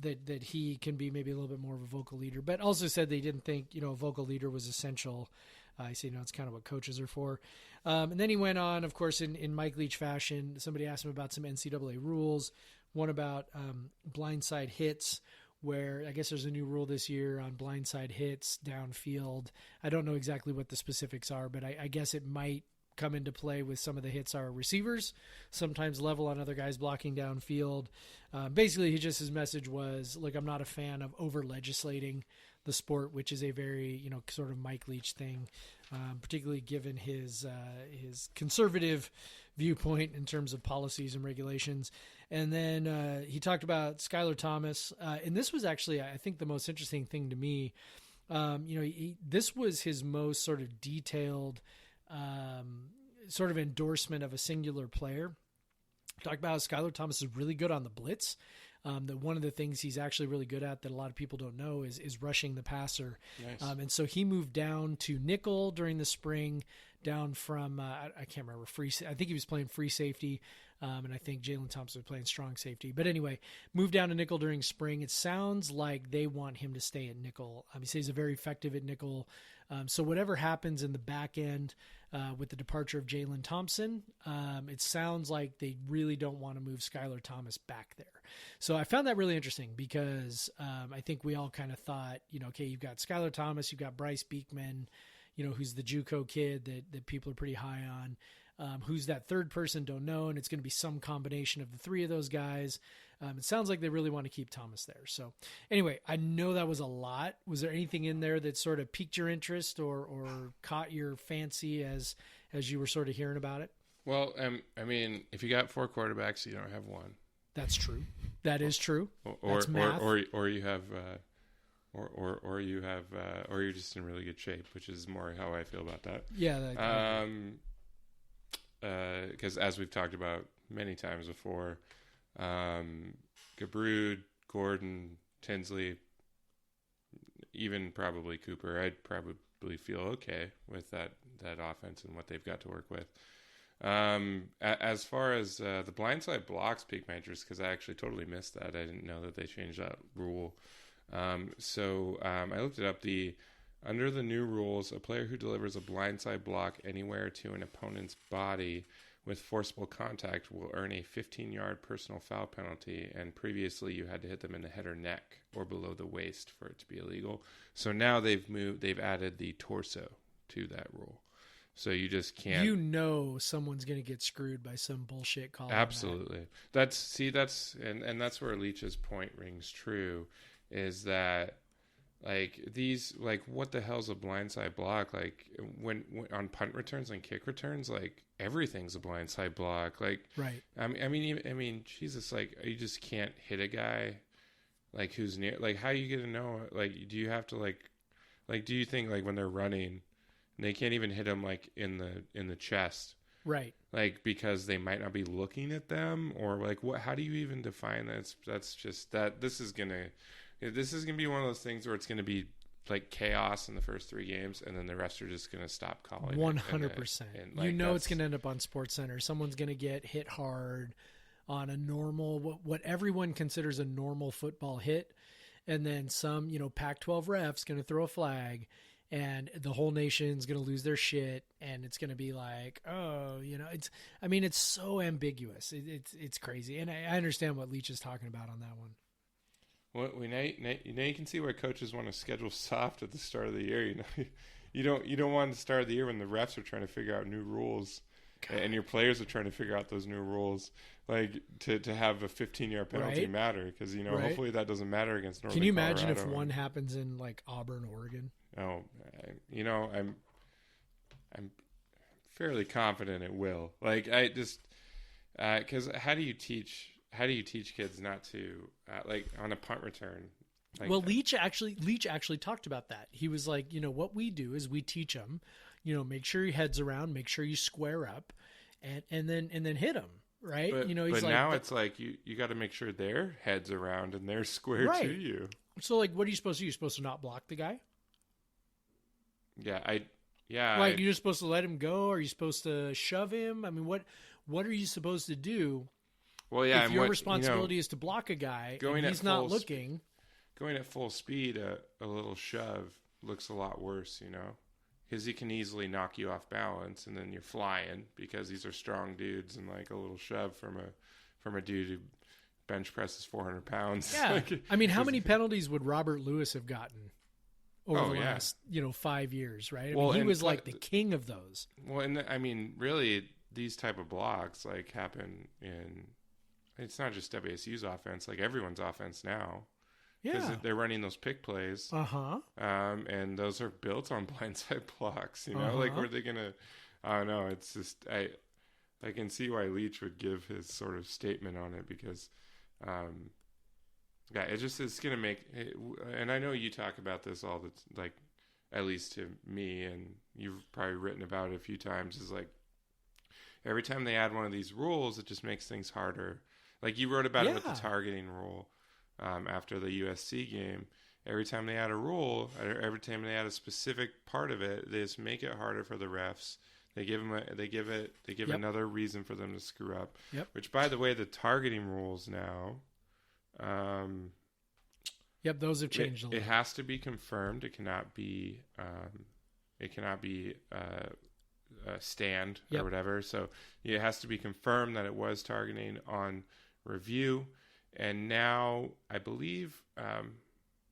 that he can be maybe a little bit more of a vocal leader, but also said they didn't think, a vocal leader was essential. I say, it's kind of what coaches are for. And then he went on, of course, in Mike Leach fashion. Somebody asked him about some NCAA rules, one about blindside hits, where I guess there's a new rule this year on blindside hits downfield. I don't know exactly what the specifics are, but I guess it might come into play with some of the hits are receivers, sometimes level on other guys blocking downfield. Basically, his message was, look, I'm not a fan of over legislating the sport, which is a very, sort of Mike Leach thing, particularly given his conservative viewpoint in terms of policies and regulations. And then he talked about Skylar Thomas, and this was actually, I think, the most interesting thing to me. This was his most sort of detailed sort of endorsement of a singular player. Talked about how Skylar Thomas is really good on the blitz. That one of the things he's actually really good at that a lot of people don't know is rushing the passer. Nice. And so he moved down to nickel during the spring, down from, I can't remember, I think he was playing free safety. And I think Jalen Thompson was playing strong safety. But anyway, moved down to nickel during spring. It sounds like they want him to stay at nickel. He says he's very effective at nickel. So whatever happens in the back end with the departure of Jalen Thompson, it sounds like they really don't want to move Skylar Thomas back there. So I found that really interesting because I think we all kind of thought, okay, you've got Skylar Thomas, you've got Bryce Beekman, who's the JUCO kid that people are pretty high on. Who's that third person? Don't know. And it's going to be some combination of the three of those guys. It sounds like they really want to keep Thomas there. So anyway, I know that was a lot. Was there anything in there that sort of piqued your interest or caught your fancy as you were sort of hearing about it? Well, I mean, if you got 4 quarterbacks, you don't have one. That's true. That is true. Or you have, or you're just in really good shape, which is more how I feel about that. Yeah. Because as we've talked about many times before, Gabrud, Gordon, Tinsley, even probably Cooper, I'd probably feel okay with that offense and what they've got to work with. As far as the blindside blocks piqued my interest, because I actually totally missed that. I didn't know that they changed that rule. So I looked it up. Under the new rules, a player who delivers a blindside block anywhere to an opponent's body with forcible contact will earn a 15-yard personal foul penalty, and previously you had to hit them in the head or neck or below the waist for it to be illegal. So now they've added the torso to that rule. So you just can't. Someone's going to get screwed by some bullshit call. Absolutely. That's where Leach's point rings true, is that what the hell's a blindside block? Like when on punt returns and kick returns, like everything's a blindside block. Like, right. I mean, Jesus, like you just can't hit a guy like who's near. Like, how are you gonna know? Like, do you have to like do you think like when they're running, they can't even hit them like in the chest? Right. Like, because they might not be looking at them, or like what? How do you even define that? That's just that. This is gonna be one of those things where it's gonna be like chaos in the first 3 games, and then the rest are just gonna stop calling. 100%. It's gonna end up on SportsCenter. Someone's gonna get hit hard on a normal, what everyone considers a normal football hit, and then some, Pac-12 ref's gonna throw a flag. And the whole nation's going to lose their shit, and it's going to be like, it's so ambiguous. It's crazy. And I understand what Leach is talking about on that one. Well, now you can see why coaches want to schedule soft at the start of the year. You don't want the start of the year when the refs are trying to figure out new rules, God. And your players are trying to figure out those new rules. Like to have a 15-yard penalty right. matter, because right. Hopefully that doesn't matter against Northern Can you imagine Colorado. if one happens in like Auburn, Oregon? Oh, I'm fairly confident it will. Like I just because how do you teach kids not to like on a punt return? Like, well, Leach actually talked about that. He was like, what we do is we teach them, make sure your head's around, make sure you square up, and then hit them. Right. But, he's but like, now it's like you got to make sure their head's around and they're square right. to you. So like, what are you supposed to do? You're supposed to not block the guy? Yeah. Like you're just supposed to let him go? Are you supposed to shove him? I mean, what are you supposed to do? Well, yeah. If your responsibility is to block a guy and he's not looking. Going at full speed, a little shove looks a lot worse, because he can easily knock you off balance, and then you're flying because these are strong dudes, and like a little shove from a dude who bench presses 400 pounds. Yeah. How many penalties would Robert Lewis have gotten over the last 5 years, right? I Well, mean, he and was like the king of those. Well, and I mean, really, these type of blocks like happen in. It's not just WSU's offense; like everyone's offense now. Because they're running those pick plays. And those are built on blindside blocks. Like were they gonna? I don't know. It's just I can see why Leach would give his sort of statement on it because, it's gonna make. And I know you talk about this all the like, at least to me, and you've probably written about it a few times. Is like every time they add one of these rules, it just makes things harder. Like you wrote about it with the targeting rule. After the USC game, every time they add a rule, every time they add a specific part of it, they just make it harder for the refs. They give another reason for them to screw up. Yep. Which, by the way, the targeting rules now. Those have changed a little. It has to be confirmed. It cannot be. Stand or whatever. So it has to be confirmed that it was targeting on review. And now I believe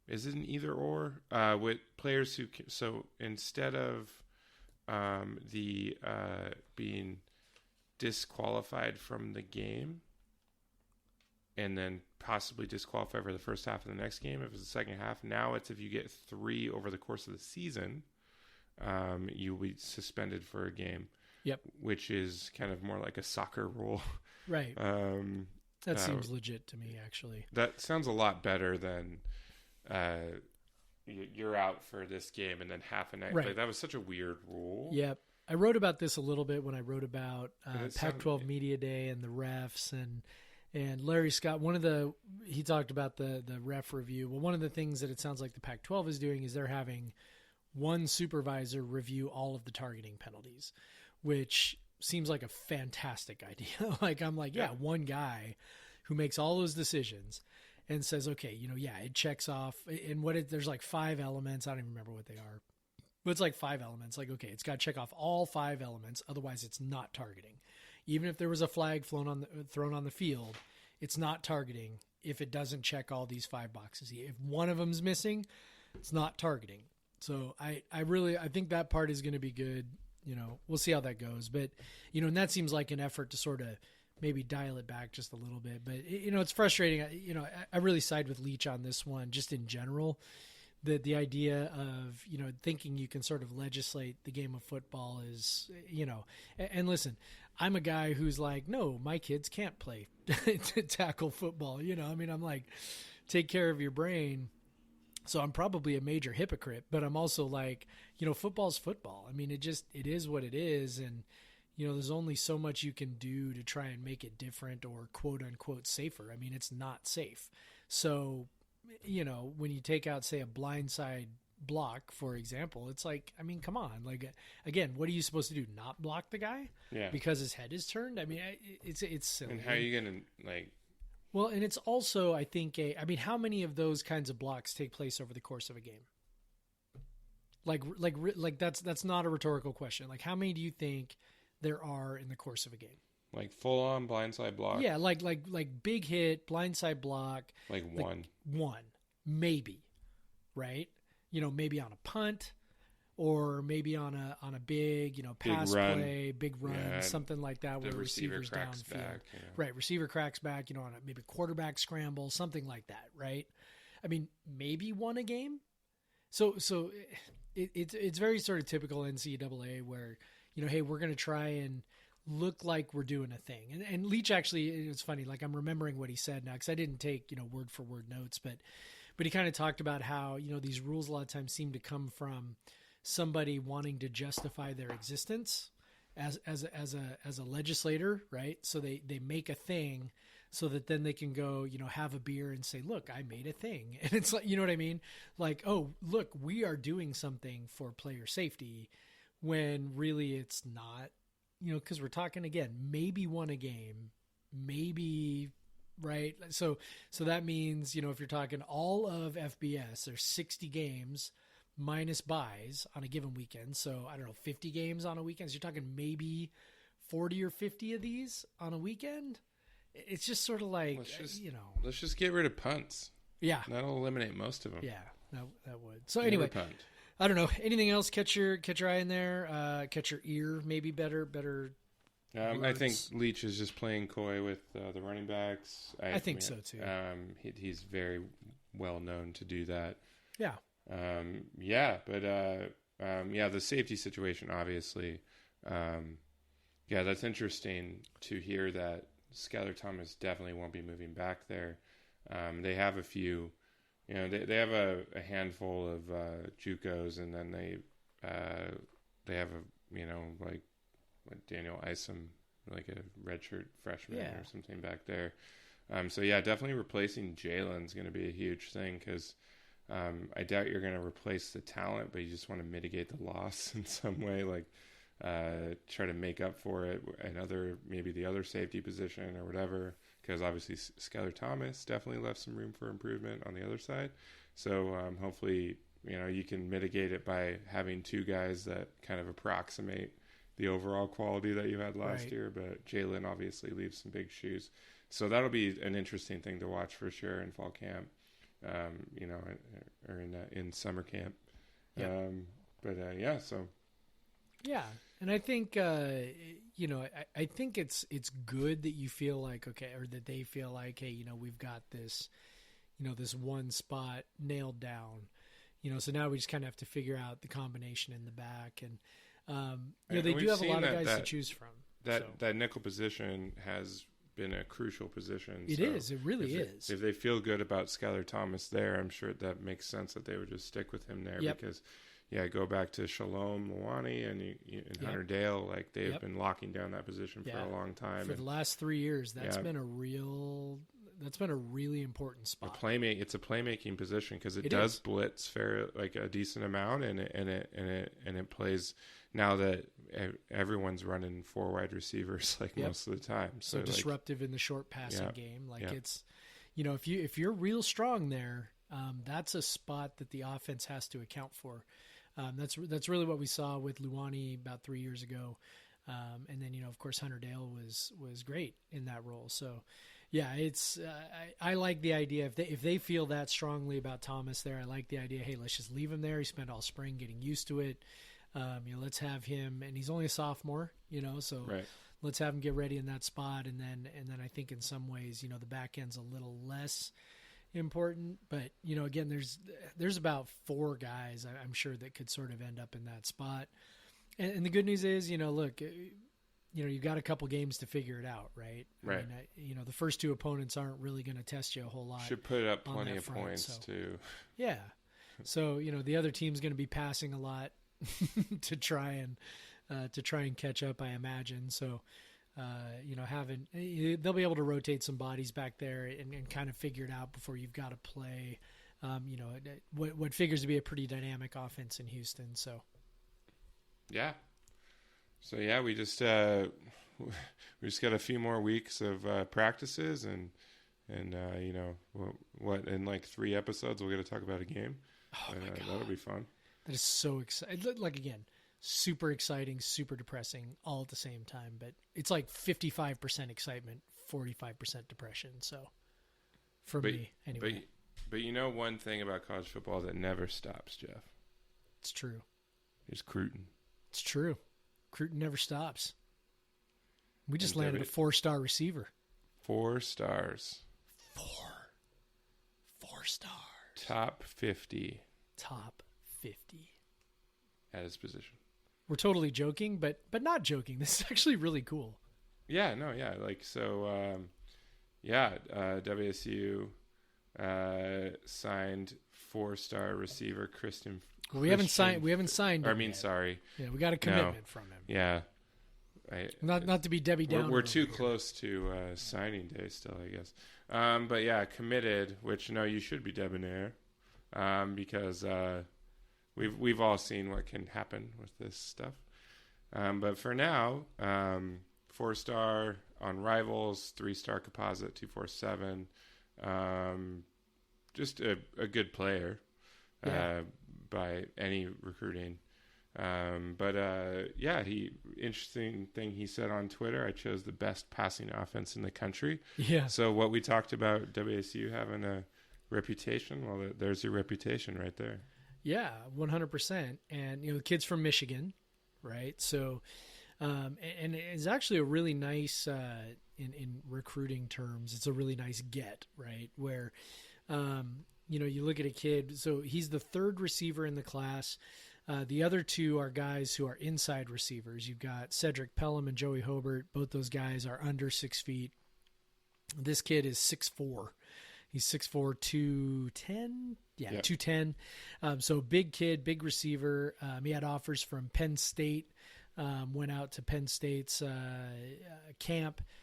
is it an either or with players who so instead of being disqualified from the game and then possibly disqualified for the first half of the next game if it's the second half, now it's if you get 3 over the course of the season, you'll be suspended for a game. Yep. Which is kind of more like a soccer rule. Right. That seems legit to me, actually. That sounds a lot better than you're out for this game and then half a night. Right. Like, that was such a weird rule. Yep. I wrote about this a little bit when I wrote about Pac-12 Media Day and the refs and Larry Scott. He talked about the ref review. Well, one of the things that it sounds like the Pac-12 is doing is they're having one supervisor review all of the targeting penalties, which seems like a fantastic idea. One guy who makes all those decisions and says, okay, it checks off. And there's like 5 elements. I don't even remember what they are, but it's like 5 elements. Like, okay, it's got to check off all 5 elements. Otherwise it's not targeting. Even if there was a flag thrown on the field, it's not targeting if it doesn't check all these 5 boxes. If one of them's missing, it's not targeting. So I think that part is going to be good. We'll see how that goes. But, and that seems like an effort to sort of maybe dial it back just a little bit. But, it's frustrating. I really side with Leach on this one, just in general. The idea of, thinking you can sort of legislate the game of football is, and listen, I'm a guy who's like, no, my kids can't play tackle football. I'm like, take care of your brain. So I'm probably a major hypocrite, but I'm also like, football's football. I mean, it is what it is. And, there's only so much you can do to try and make it different or quote unquote safer. I mean, it's not safe. So, when you take out, say, a blindside block, for example, it's like, I mean, come on. Like, again, what are you supposed to do? Not block the guy? Yeah. Because his head is turned? I mean, it's silly. And how are you going to, like... Well, and it's also, I think, how many of those kinds of blocks take place over the course of a game? Like that's not a rhetorical question. Like, how many do you think there are in the course of a game? Like full on blindside block? Yeah, like big hit, blindside block. Like one. One, maybe, right? Maybe on a punt, or maybe on a big, pass play, big run, something like that, where the receiver's downfield. Back, Right, receiver cracks back, on a maybe quarterback scramble, something like that, right? I mean, maybe one a game. So it's very sort of typical NCAA where, hey, we're going to try and look like we're doing a thing. And Leach actually, it's funny, like I'm remembering what he said now, because I didn't take, word for word notes, but he kind of talked about how, these rules a lot of times seem to come from somebody wanting to justify their existence as a legislator, right? So they make a thing so that then they can go, have a beer and say, look, I made a thing. And it's like, you know what I mean? Like, oh, look, we are doing something for player safety, when really it's not, because we're talking, again, maybe one a game, maybe, right? So that means, if you're talking all of FBS, there's 60 games minus buys on a given weekend. So I don't know, 50 games on a weekend. So you're talking maybe 40 or 50 of these on a weekend. It's just sort of like, let's just get rid of punts. Yeah. That'll eliminate most of them. Yeah. That would. So anyway, I don't know. Anything else catch your eye in there? Catch your ear, maybe better. I think Leach is just playing coy with the running backs. I think so too. He's very well known to do that. Yeah. The safety situation, obviously. That's interesting to hear that Skylar Thomas definitely won't be moving back there. They have a few, they have a handful of JUCOs, and then they have like Daniel Isom, like a redshirt freshman or something back there. Definitely replacing Jalen's going to be a huge thing, because I doubt you're going to replace the talent, but you just want to mitigate the loss in some way, like try to make up for it maybe the other safety position or whatever, because obviously Skylar Thomas definitely left some room for improvement on the other side. So hopefully, you can mitigate it by having two guys that kind of approximate the overall quality that you had last year, but Jalen obviously leaves some big shoes. So that'll be an interesting thing to watch for sure in fall camp, or in summer camp. Yep. Yeah, and I think I think it's good that you feel like or that they feel like, hey, we've got this, this one spot nailed down, so now we just kind of have to figure out the combination in the back, and they do have a lot of guys to choose from. That nickel position has been a crucial position. It is. It really is. If they feel good about Skylar Thomas there, I'm sure that makes sense that they would just stick with him there, because go back to Shalom Luani and Hunter Dale, like they've been locking down that position for a long time. For the last 3 years, that's been a really important spot. It's a playmaking position, because it does blitz a decent amount, and it plays now that everyone's running 4 wide receivers most of the time. So disruptive in the short passing game. It's, if you're real strong there, that's a spot that the offense has to account for. That's really what we saw with Luani about 3 years ago. And then, of course, Hunter Dale was great in that role. So, it's I like the idea if they feel that strongly about Thomas there. I like the idea. Hey, let's just leave him there. He spent all spring getting used to it. Let's have him, and he's only a sophomore. So let's have him get ready in that spot, and then I think in some ways, the back end's a little less important. But again, there's about 4 guys I'm sure that could sort of end up in that spot. And the good news is, look. You've got a couple games to figure it out, right? Right. I mean, the first 2 opponents aren't really going to test you a whole lot. Should put up plenty of points too. Yeah. So the other team's going to be passing a lot to try and catch up, I imagine. So, they'll be able to rotate some bodies back there and kind of figure it out before you've got to play. What figures to be a pretty dynamic offense in Houston. So. Yeah. So we just got a few more weeks of practices, and what in like 3 episodes we'll get to talk about a game. Oh my God. That'll be fun. That is so exciting. Like, again, super exciting, super depressing, all at the same time. But it's like 55% excitement, 45% depression. So for me, anyway. But one thing about college football that never stops, Jeff. It's true. Is Cruton. It's true. Cruton never stops. We just landed a 4-star receiver. 4 stars. 4 stars. Top 50. Top 50. At his position. We're totally joking, but not joking. This is actually really cool. Yeah, no, yeah. WSU signed 4-star receiver Christian. We haven't signed. Sorry. Yeah, we got a commitment from him. Yeah. Not to be Debbie Downer. We're too close to signing day still, I guess. But committed. Which you should be debonair, because we've all seen what can happen with this stuff. But for now, 4-star on Rivals, 3-star composite 247. Just a good player. By any recruiting. Interesting thing he said on Twitter, I chose the best passing offense in the country. Yeah. So what we talked about, WSU having a Reputation. Well, there's your reputation right there. Yeah, 100%. And, the kid's from Michigan, right? So, and it's actually a really nice, in recruiting terms, it's a really nice get, right? Where, you look at a kid, so he's the third receiver in the class. The other two are guys who are inside receivers. You've got Cedric Pelham and Joey Hobart. Both those guys are under 6 feet. This kid is 6'4". He's 6'4", 210. Yeah, yep. 210. So big kid, big receiver. He had offers from Penn State. Went out to Penn State's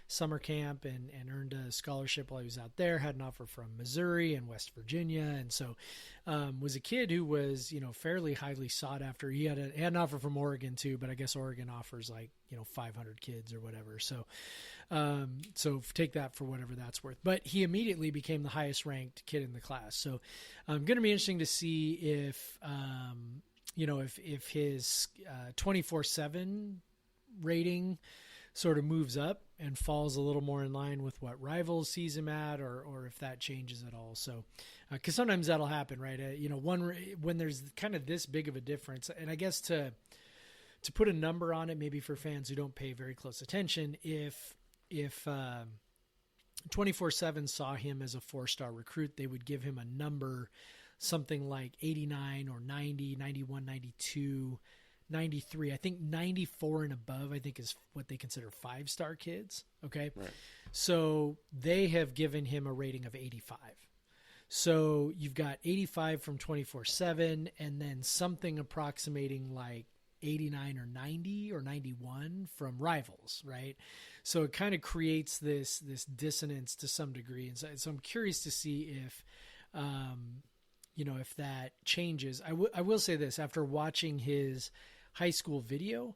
summer camp, and earned a scholarship while he was out there. Had an offer from Missouri and West Virginia, and so was a kid who was fairly highly sought after. He had an offer from Oregon too, but I guess Oregon offers 500 kids or whatever. So take that for whatever that's worth. But he immediately became the highest ranked kid in the class. So going to be interesting to see if if his 24/7 rating sort of moves up and falls a little more in line with what Rivals sees him at, or if that changes at all. So, because sometimes that'll happen, right? When there's kind of this big of a difference, and I guess to put a number on it, maybe for fans who don't pay very close attention, if 24/7 saw him as a 4-star recruit, they would give him a number something like 89 or 90, 91, 92, 93. I think 94 and above, I think, is what they consider 5-star kids. Okay. Right. So they have given him a rating of 85. So you've got 85 from 24/7, and then something approximating like 89 or 90 or 91 from Rivals, right? So it kind of creates this dissonance to some degree. And so I'm curious to see if, if that changes. I will say this, after watching his high school video,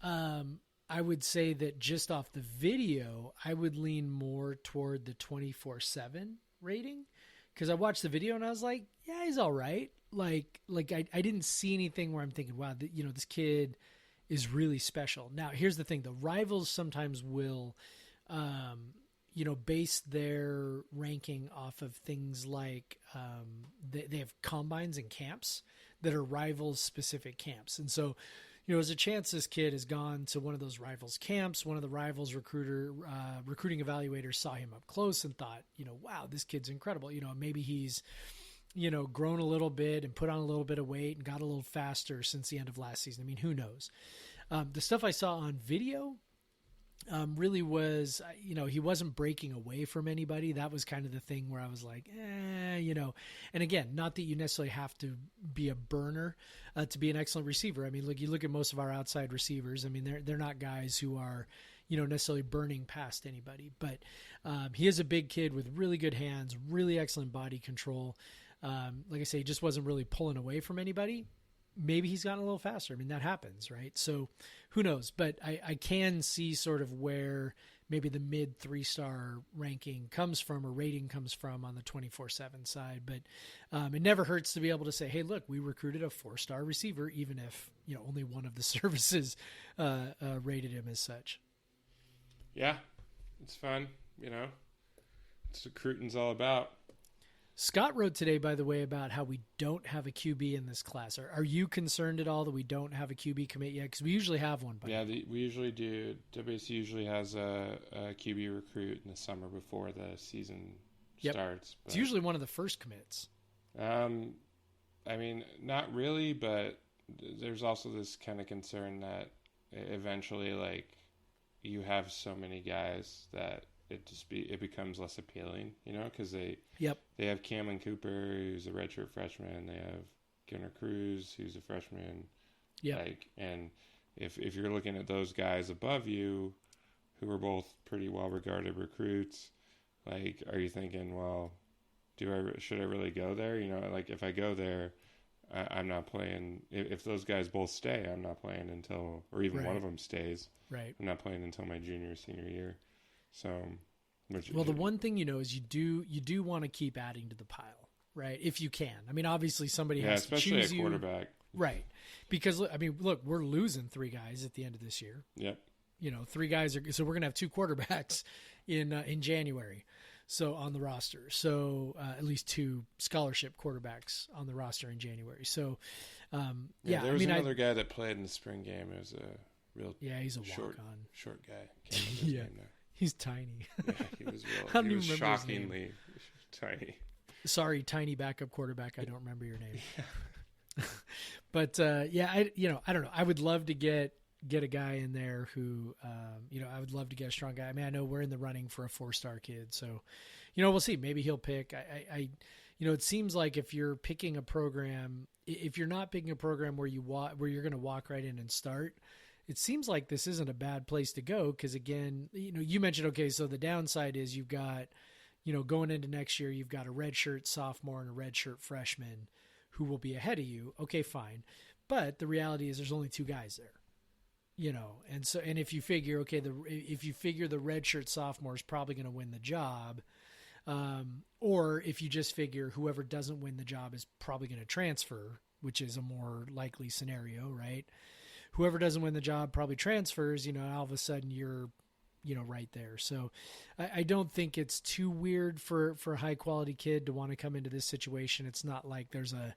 I would say that just off the video, I would lean more toward the 24/7 rating, because I watched the video and I was like, yeah, he's all right. Like I didn't see anything where I'm thinking, wow, this kid is really special. Now, here's the thing. The Rivals sometimes will, base their ranking off of things like they have combines and camps that are Rivals specific camps. And so, there's a chance this kid has gone to one of those Rivals camps. One of the Rivals recruiting evaluators saw him up close and thought, wow, this kid's incredible. Maybe he's, grown a little bit and put on a little bit of weight and got a little faster since the end of last season. I mean, who knows? The stuff I saw on video really was, he wasn't breaking away from anybody. That was kind of the thing where I was like, and again, not that you necessarily have to be a burner to be an excellent receiver. I mean, you look at most of our outside receivers. I mean, they're not guys who are, necessarily burning past anybody, but he is a big kid with really good hands, really excellent body control. Like I say, he just wasn't really pulling away from anybody. Maybe he's gotten a little faster. I mean, that happens, right? So who knows? But I can see sort of where maybe the mid 3-star ranking comes from, or rating comes from, on the 24/7 side. But it never hurts to be able to say, hey, look, we recruited a 4-star receiver, even if, only one of the services rated him as such. Yeah, it's fun. It's what recruiting's all about. Scott wrote today, by the way, about how we don't have a QB in this class. Are you concerned at all that we don't have a QB commit yet? Because we usually have one. We usually do. WSU usually has a QB recruit in the summer before the season starts. But, it's usually one of the first commits. I mean, not really, but there's also this kind of concern that eventually, you have so many guys that it becomes less appealing, because they have Cameron Cooper, who's a redshirt freshman. They have Gunnar Cruz, who's a freshman. Yeah. And if you're looking at those guys above you, who are both pretty well regarded recruits, are you thinking, well, should I really go there? If I go there, I'm not playing. If those guys both stay, I'm not playing until, or even one of them stays. Right. I'm not playing until my junior or senior year. So, the one thing is you do want to keep adding to the pile, right? If you can. I mean, obviously somebody has to choose you. Especially a quarterback. Right. Because, look, we're losing 3 guys at the end of this year. Yep. 3 guys so we're going to have 2 quarterbacks in January. So on the roster, so at least 2 scholarship quarterbacks on the roster in January. So there was another guy that played in the spring game. It was a real he's a short guy. Can't remember his name now. He's tiny. Yeah, he was real. He was shockingly tiny. Sorry, tiny backup quarterback. I don't remember your name. Yeah. But I don't know. I would love to get a guy in there who, I would love to get a strong guy. I mean, I know we're in the running for a 4-star kid, so, we'll see. Maybe he'll pick. It seems like if you're picking a program, if you're not picking a program where you're going to walk right in and start, it seems like this isn't a bad place to go. Because again, you mentioned, okay, so the downside is you've got, going into next year, you've got a redshirt sophomore and a redshirt freshman who will be ahead of you. Okay, fine. But the reality is there's only 2 guys there, and if you figure, okay, if you figure the redshirt sophomore is probably going to win the job, or if you just figure whoever doesn't win the job is probably going to transfer, which is a more likely scenario, right? Whoever doesn't win the job probably transfers, all of a sudden you're, right there. So I don't think it's too weird for a high quality kid to want to come into this situation. It's not like there's a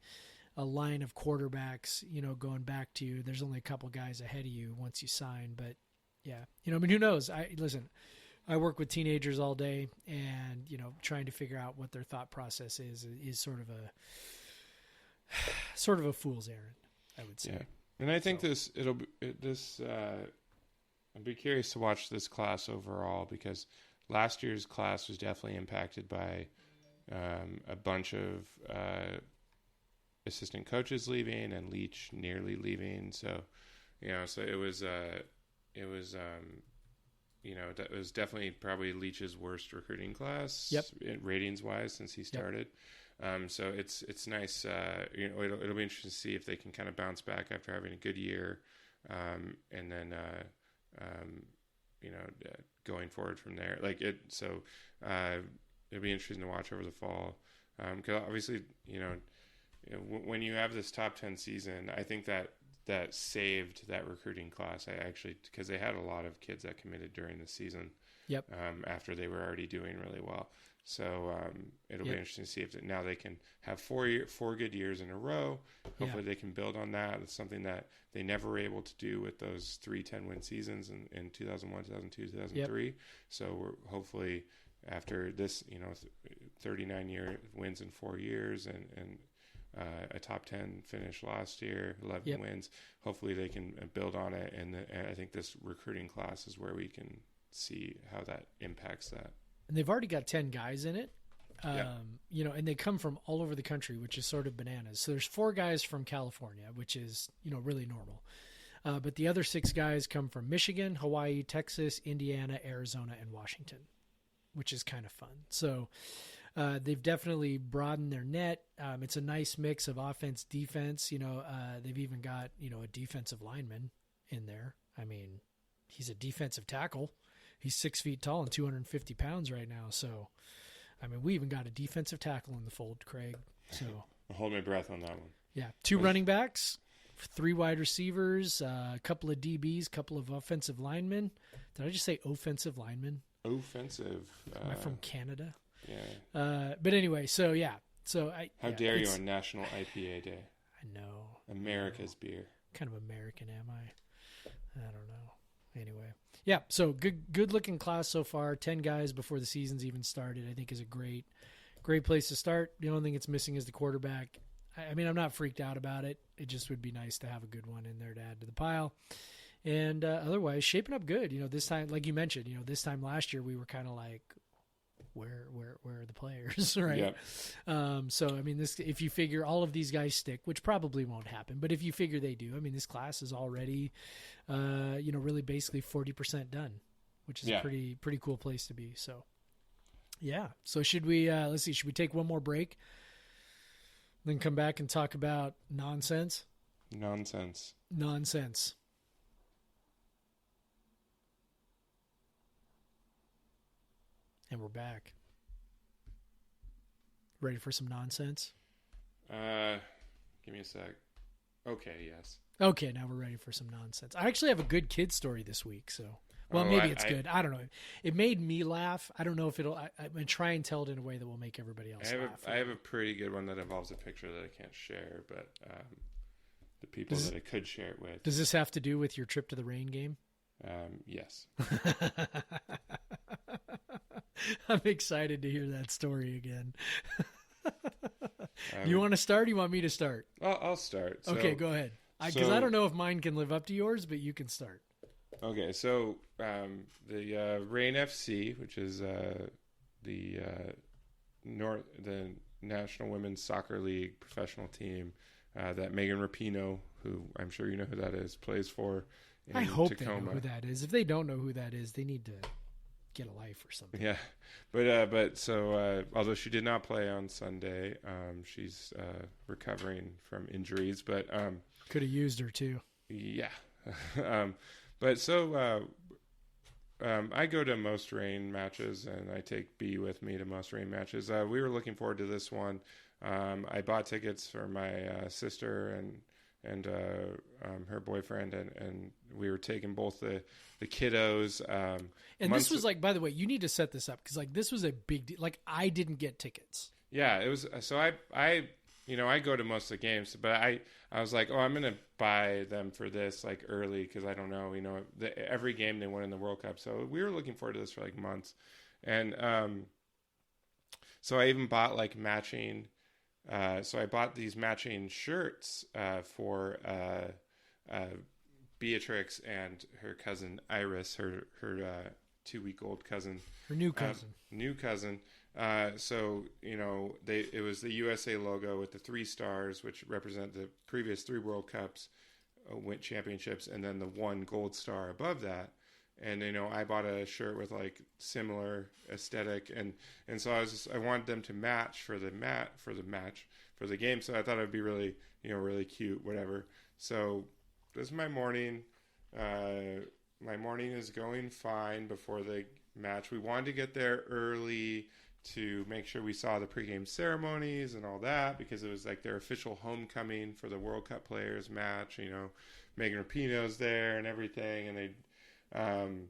line of quarterbacks, going back to you. There's only a couple guys ahead of you once you sign, but yeah, who knows? I work with teenagers all day, and, trying to figure out what their thought process is sort of a fool's errand, I would say. Yeah. And I think I'd be curious to watch this class overall, because last year's class was definitely impacted by a bunch of assistant coaches leaving and Leach nearly leaving. So, so it was definitely probably Leach's worst recruiting class, ratings wise, since he started. So it's nice. It'll be interesting to see if they can kind of bounce back after having a good year, and then going forward from there. It'll be interesting to watch over the fall, because obviously when you have this top 10 season, I think that saved that recruiting class. Because they had a lot of kids that committed during the season. Yep. After they were already doing really well. So it'll be interesting to see if now they can have 4 good years in a row. Hopefully they can build on that. It's something that they never were able to do with those 3 10-win seasons in 2001, 2002, 2003. Yep. So hopefully after this, 39 year wins in 4 years and a top 10 finish last year, 11 wins. Hopefully they can build on it. And I think this recruiting class is where we can see how that impacts that. And they've already got 10 guys in it, and they come from all over the country, which is sort of bananas. So there's 4 guys from California, which is, really normal. But the other 6 guys come from Michigan, Hawaii, Texas, Indiana, Arizona, and Washington, which is kind of fun. So they've definitely broadened their net. It's a nice mix of offense, defense. They've even got, a defensive lineman in there. I mean, he's a defensive tackle. He's 6 feet tall and 250 pounds right now. So, I mean, we even got a defensive tackle in the fold, Craig. So I'll hold my breath on that one. Yeah. 2 running backs, 3 wide receivers, a couple of DBs, a couple of offensive linemen. Did I just say offensive linemen? Offensive. Am I from Canada? Yeah. But anyway, so yeah. So How dare you on National IPA Day? I know. America's beer. What kind of American am I? I don't know. Anyway, yeah. So good looking class so far. 10 guys before the season's even started, I think, is a great place to start. The only thing it's missing is the quarterback. I mean, I'm not freaked out about it. It just would be nice to have a good one in there to add to the pile. And otherwise, shaping up good. This time, like you mentioned, this time last year we were kind of like, where are the players, right? Yeah. So I mean, if you figure all of these guys stick, which probably won't happen, but if you figure they do, I mean, this class is already, really basically 40% done, which is a pretty cool place to be. So, yeah. So should we? Let's see. Should we take one more break, then come back and talk about nonsense? Nonsense. And we're back. Ready for some nonsense? Give me a sec. Okay, yes. Okay, now we're ready for some nonsense. I actually have a good kid story this week, so Well, maybe it's good. I don't know. It made me laugh. I don't know if I'm going to try and tell it in a way that will make everybody else laugh. I have a pretty good one that involves a picture that I can't share, but the people that I could share it with. Does this have to do with your trip to the Rain game? Yes. I'm excited to hear that story again. You want to start? Or you want me to start? I'll start. So, okay, go ahead. Because I don't know if mine can live up to yours, but you can start. Okay, so the Rain FC, which is the National Women's Soccer League professional team that Megan Rapinoe, who I'm sure you know who that is, plays for. I hope Tacoma. They know who that is. If they don't know who that is, they need to get a life or something. Yeah, but so although she did not play on Sunday, she's recovering from injuries, but could have used her too. Yeah. But so I go to most Rain matches, and I take B with me to most Rain matches. We were looking forward to this one. I bought tickets for my sister and her boyfriend, and we were taking both the kiddos. And this was like, by the way, you need to set this up because like this was a big deal. Like I didn't get tickets. Yeah, it was. So I go to most of the games, but I was like, I'm going to buy them for this like early because I don't know, every game they won in the World Cup. So we were looking forward to this for like months. And so I even bought like matching. So I bought these matching shirts for Beatrix and her cousin Iris, her 2-week-old cousin. Her new cousin. So it was the USA logo with the 3 stars, which represent the previous 3 World Cups, championships, and then the 1 gold star above that. And I bought a shirt with like similar aesthetic, and so I wanted them to match for the game. So I thought it'd be really really cute, whatever. So this is my morning. My morning is going fine before the match. We wanted to get there early to make sure we saw the pregame ceremonies and all that because it was like their official homecoming for the World Cup players match. Megan Rapinoe's there and everything, and they. And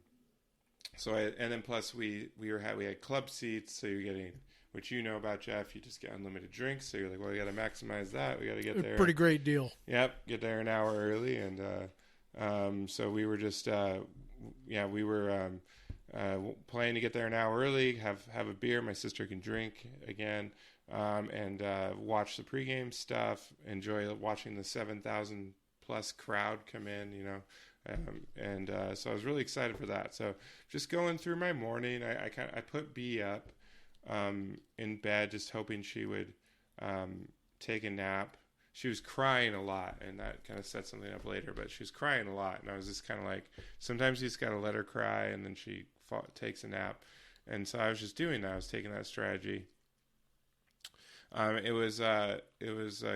then plus we had club seats, so you're getting, which about Jeff, you just get unlimited drinks. So you're like, well, we got to maximize that. We got to get there. Pretty great deal. Yep, get there an hour early, and so we were just we were planning to get there an hour early, have a beer. My sister can drink again, and watch the pregame stuff. Enjoy watching the 7,000 plus crowd come in. So I was really excited for that. So just going through my morning, I put B up in bed, just hoping she would take a nap. She was crying a lot, and that kind of set something up later, but she was crying a lot, and I was just kind of like, sometimes you just got to let her cry, and then she takes a nap. And so I was just doing that. I was taking that strategy. It was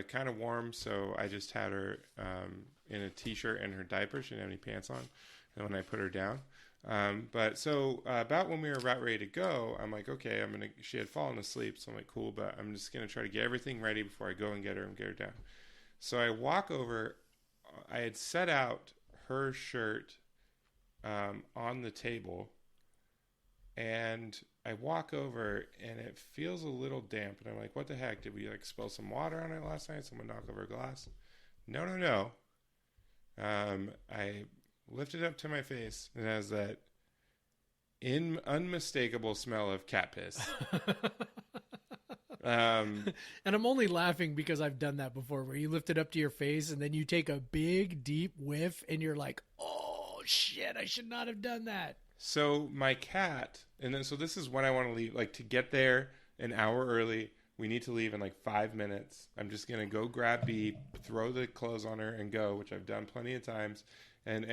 kind of warm, so I just had her in a t-shirt and her diaper. She didn't have any pants on, and when I put her down. But so about when we were about ready to go, I'm like, okay, she had fallen asleep, so I'm like, cool, but I'm just going to try to get everything ready before I go and get her and get her down. So I walk over. I had set out her shirt on the table, and I walk over, and it feels a little damp, and I'm like, what the heck? Did we like spill some water on it last night? Someone knock over a glass? No. I lifted up to my face, and it has that unmistakable smell of cat piss. And I'm only laughing because I've done that before, where you lift it up to your face, and then you take a big, deep whiff, and you're like, oh, shit, I should not have done that. So my cat, so this is when I want to leave, like to get there an hour early. We need to leave in like 5 minutes. I'm just going to go grab B, throw the clothes on her and go, which I've done plenty of times. And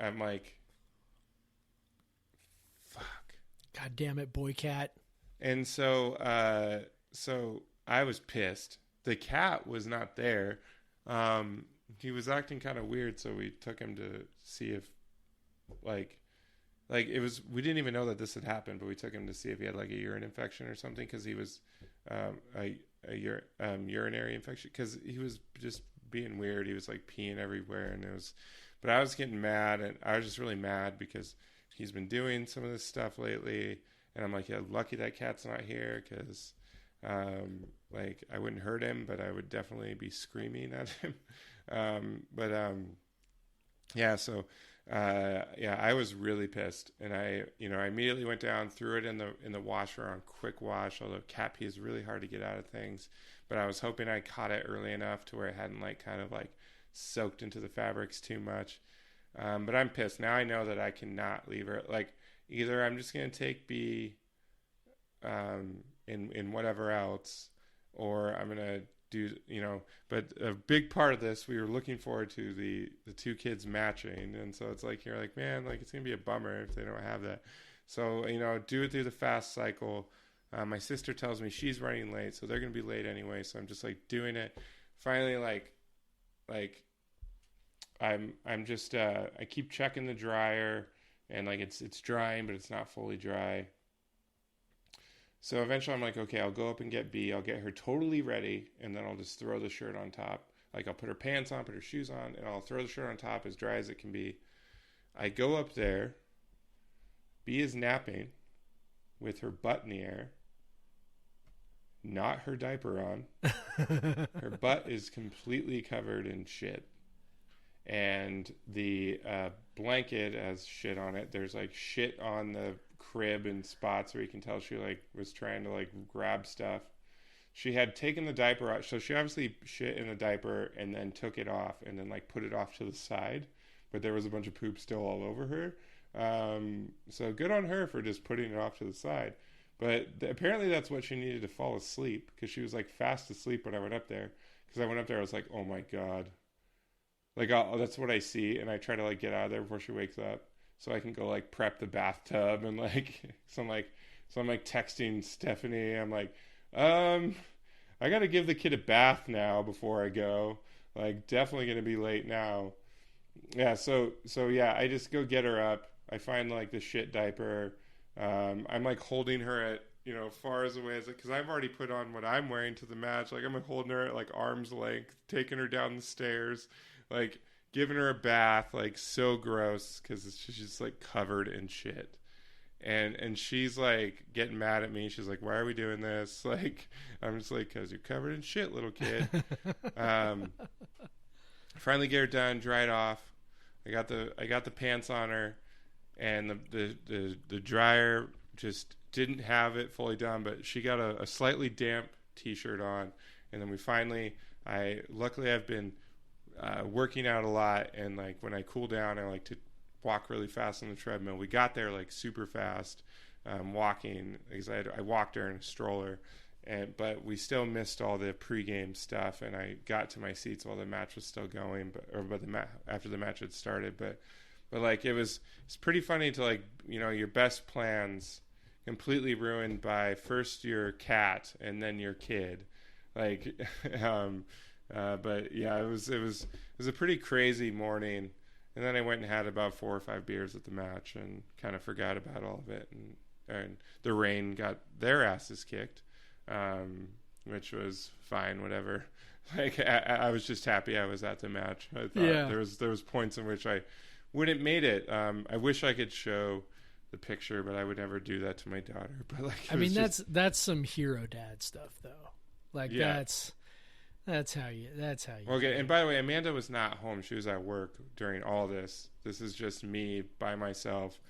I'm like, fuck. God damn it, boy cat. And so I was pissed. The cat was not there. He was acting kind of weird. So we took him to see if like it was, we didn't even know that this had happened, but we took him to see if he had like a urine infection or something. Cause he was, urinary infection. Cause he was just being weird. He was like peeing everywhere, and it was But I was getting mad, and I was just really mad because he's been doing some of this stuff lately. And I'm like, yeah, lucky that cat's not here because, like, I wouldn't hurt him, but I would definitely be screaming at him. I was really pissed, and I immediately went down, threw it in the washer on quick wash. Although cat pee is really hard to get out of things, but I was hoping I caught it early enough to where it hadn't like kind of like soaked into the fabrics too much. But I'm pissed now. I know that I cannot leave her. Like either I'm just gonna take B, in whatever else, or I'm gonna do, but a big part of this, we were looking forward to the two kids matching, and so it's like you're like, man, like it's gonna be a bummer if they don't have that. So do it through the fast cycle. My sister tells me she's running late, so they're gonna be late anyway, so I'm just like doing it. Finally, like I'm just I keep checking the dryer, and like it's drying, but it's not fully dry. So eventually I'm like, okay, I'll go up and get B. I'll get her totally ready, and then I'll just throw the shirt on top. Like I'll put her pants on, put her shoes on, and I'll throw the shirt on top as dry as it can be. I go up there. B is napping with her butt in the air. Not her diaper on. Her butt is completely covered in shit. And the blanket has shit on it. There's like shit on the crib and spots where you can tell she like was trying to like grab stuff. She had taken the diaper out, so she obviously shit in the diaper and then took it off and then like put it off to the side, but there was a bunch of poop still all over her. So good on her for just putting it off to the side. But apparently that's what she needed to fall asleep, because she was like fast asleep when I went up there. Because I went up there, I was like, oh my god, like that's what I see, and I try to like get out of there before she wakes up, so I can go like prep the bathtub and like so I'm like texting Stephanie. I'm like, I got to give the kid a bath now before I go. Like definitely going to be late now. Yeah, so yeah, I just go get her up. I find like the shit diaper. I'm like holding her at, far as away as it, because I've already put on what I'm wearing to the match. Like I'm like holding her at like arm's length, taking her down the stairs, like giving her a bath, like so gross because she's just like covered in shit. And she's like getting mad at me. She's like, why are we doing this? Like, I'm just like, because you're covered in shit, little kid. Finally get her done, dried off. I got the pants on her, and the dryer just didn't have it fully done, but she got a slightly damp t-shirt on. And then luckily I've been working out a lot, and like when I cool down, I like to walk really fast on the treadmill. We got there like super fast, walking, because I walked her in a stroller, but we still missed all the pregame stuff, and I got to my seats while the match was still going, after the match had started. But like it's pretty funny to like, your best plans completely ruined by first your cat and then your kid, like but yeah, it was a pretty crazy morning. And then I went and had about 4 or 5 beers at the match and kind of forgot about all of it. And the Rain got their asses kicked, which was fine, whatever. Like I was just happy I was at the match. I thought there was points in which I wouldn't made it. I wish I could show the picture, but I would never do that to my daughter. But like, that's some hero dad stuff though. Like That's how you. Okay, and by the way, Amanda was not home. She was at work during all this. This is just me by myself.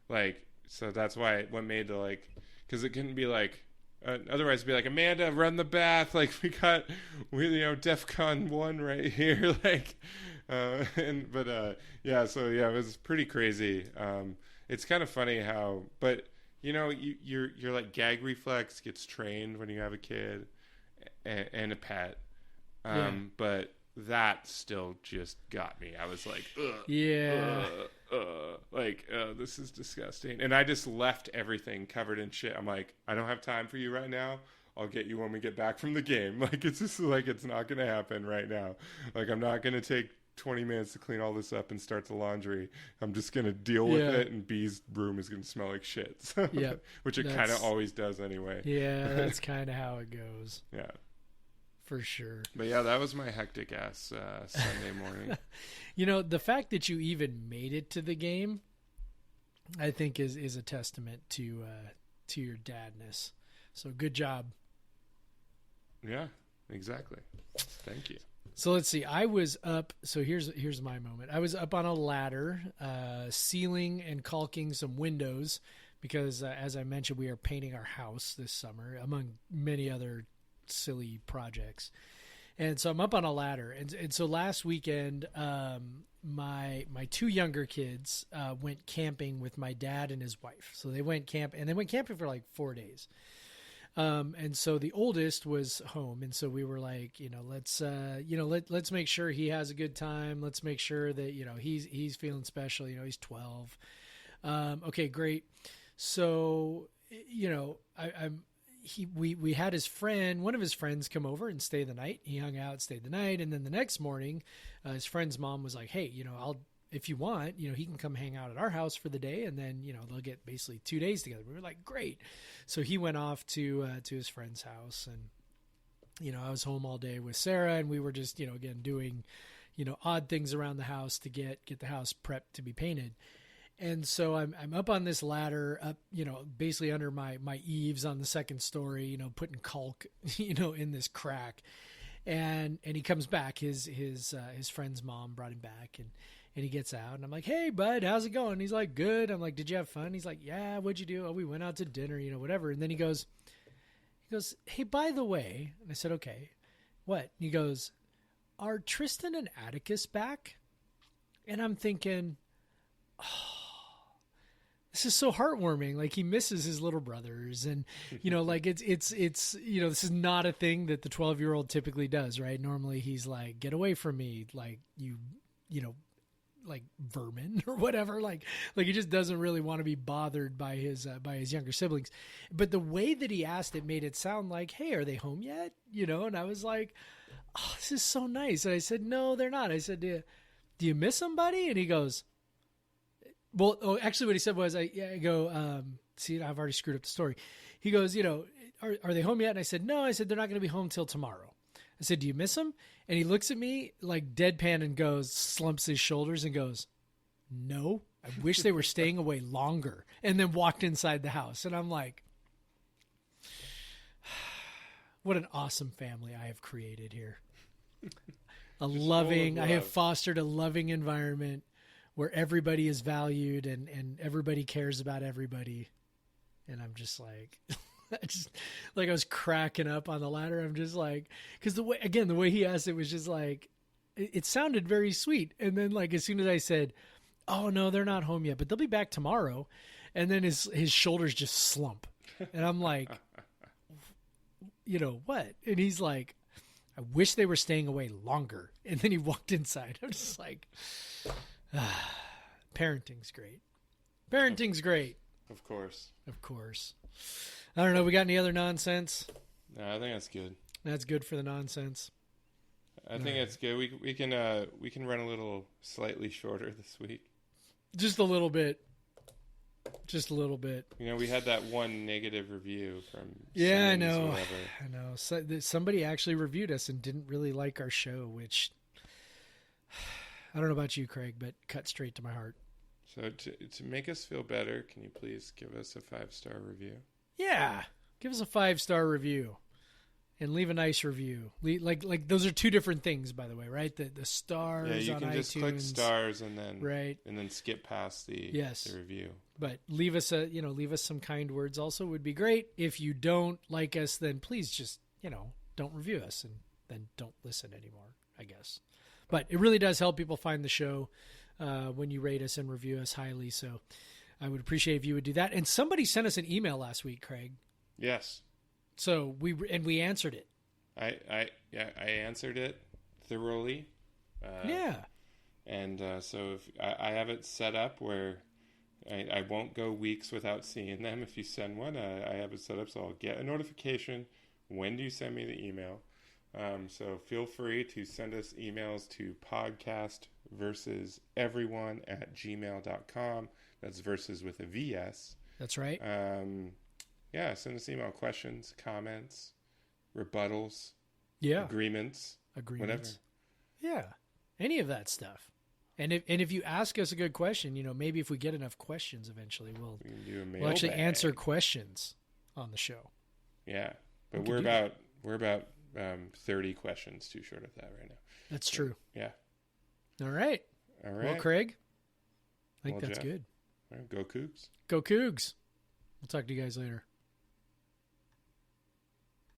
Like, so that's why what made the like, because it couldn't be like, otherwise it'd be like, Amanda, run the bath. Like we DEFCON 1 right here. Like, yeah. So yeah, it was pretty crazy. It's kind of funny how, but your like gag reflex gets trained when you have a kid and a pet. But that still just got me. I was like, this is disgusting. And I just left everything covered in shit. I'm like, I don't have time for you right now. I'll get you when we get back from the game. Like, it's just like, it's not going to happen right now. Like, I'm not going to take 20 minutes to clean all this up and start the laundry. I'm just going to deal with it, and B's room is going to smell like shit. So, which it kind of always does anyway. Yeah, that's kind of how it goes. Yeah. For sure. But yeah, that was my hectic ass Sunday morning. The fact that you even made it to the game, I think is a testament to your dadness. So good job. Yeah, exactly. Thank you. So let's see. I was up. So here's my moment. I was up on a ladder, sealing and caulking some windows because, as I mentioned, we are painting our house this summer, among many other silly projects. And so I'm up on a ladder. And so last weekend, my two younger kids went camping with my dad and his wife. So they went camping for like 4 days. And so the oldest was home. And so we were like, let's make sure he has a good time. Let's make sure that, he's feeling special. He's 12. Okay, great. So, we had one of his friends come over and stay the night. He hung out, stayed the night. And then the next morning, his friend's mom was like, hey, if you want, he can come hang out at our house for the day. And then, they'll get basically 2 days together. We were like, great. So he went off to his friend's house, and, I was home all day with Sarah, and we were just, again, doing, odd things around the house to get the house prepped to be painted. And so I'm up on this ladder, up, basically under my eaves on the second story, putting caulk, in this crack. And he comes back. His friend's mom brought him back, and he gets out, and I'm like, hey, bud, how's it going? He's like, good. I'm like, did you have fun? He's like, yeah, what'd you do? Oh, we went out to dinner, whatever. And then he goes, hey, by the way, and I said, okay, what? And he goes, are Tristan and Atticus back? And I'm thinking, oh, this is so heartwarming. Like, he misses his little brothers, and, like it's, this is not a thing that the 12-year-old typically does, right? Normally he's like, get away from me. Like like vermin or whatever. Like he just doesn't really want to be bothered by his younger siblings. But the way that he asked it made it sound like, hey, are they home yet? And I was like, oh, this is so nice. And I said, no, they're not. I said, do you miss somebody? And he goes, well, actually what he said was, I go, see, I've already screwed up the story. He goes, are they home yet? And I said, no. I said, they're not going to be home till tomorrow. I said, do you miss them? And he looks at me like deadpan and goes, slumps his shoulders and goes, no, I wish they were staying away longer. And then walked inside the house. And I'm like, what an awesome family I have created here. I have fostered a loving environment where everybody is valued and everybody cares about everybody. And I'm just like, I was cracking up on the ladder. I'm just like, because the way he asked it was just like, it sounded very sweet. And then like, as soon as I said, oh no, they're not home yet, but they'll be back tomorrow. And then his shoulders just slump. And I'm like, what? And he's like, I wish they were staying away longer. And then he walked inside. I'm just like, parenting's great. Parenting's great. Of course. I don't know. We got any other nonsense? No, I think that's good. That's good for the nonsense. I think that's good. We can run a little slightly shorter this week. Just a little bit. We had that one negative review from. Yeah, I know. So, somebody actually reviewed us and didn't really like our show, which I don't know about you, Craig, but cut straight to my heart. So to make us feel better, can you please give us a 5-star review? Yeah, give us a 5-star review, and leave a nice review. Like those are two different things, by the way, right? The stars. Yeah, you on can iTunes, just click stars and then right, and then skip past the review. But leave us some kind words. Also, would be great. If you don't like us, then please just don't review us and then don't listen anymore, I guess. But it really does help people find the show when you rate us and review us highly. So I would appreciate if you would do that. And somebody sent us an email last week, Craig. Yes. So we answered it. I answered it thoroughly. Yeah. And so if I have it set up where I won't go weeks without seeing them. If you send one, I have it set up so I'll get a notification when do you send me the email. So feel free to send us emails to podcastversuseveryone@gmail.com. That's versus with a VS. That's right. Send us email questions, comments, rebuttals, Yeah. agreements. Whatever. Yeah. Any of that stuff. And if you ask us a good question, maybe if we get enough questions eventually, we'll actually answer questions on the show. Yeah. But we're about 30 questions too short of that right now. That's true. Yeah. All right. Well, Craig, I think that's Jeff. good. All right, go Cougs. Go Cougs. We'll talk to you guys later.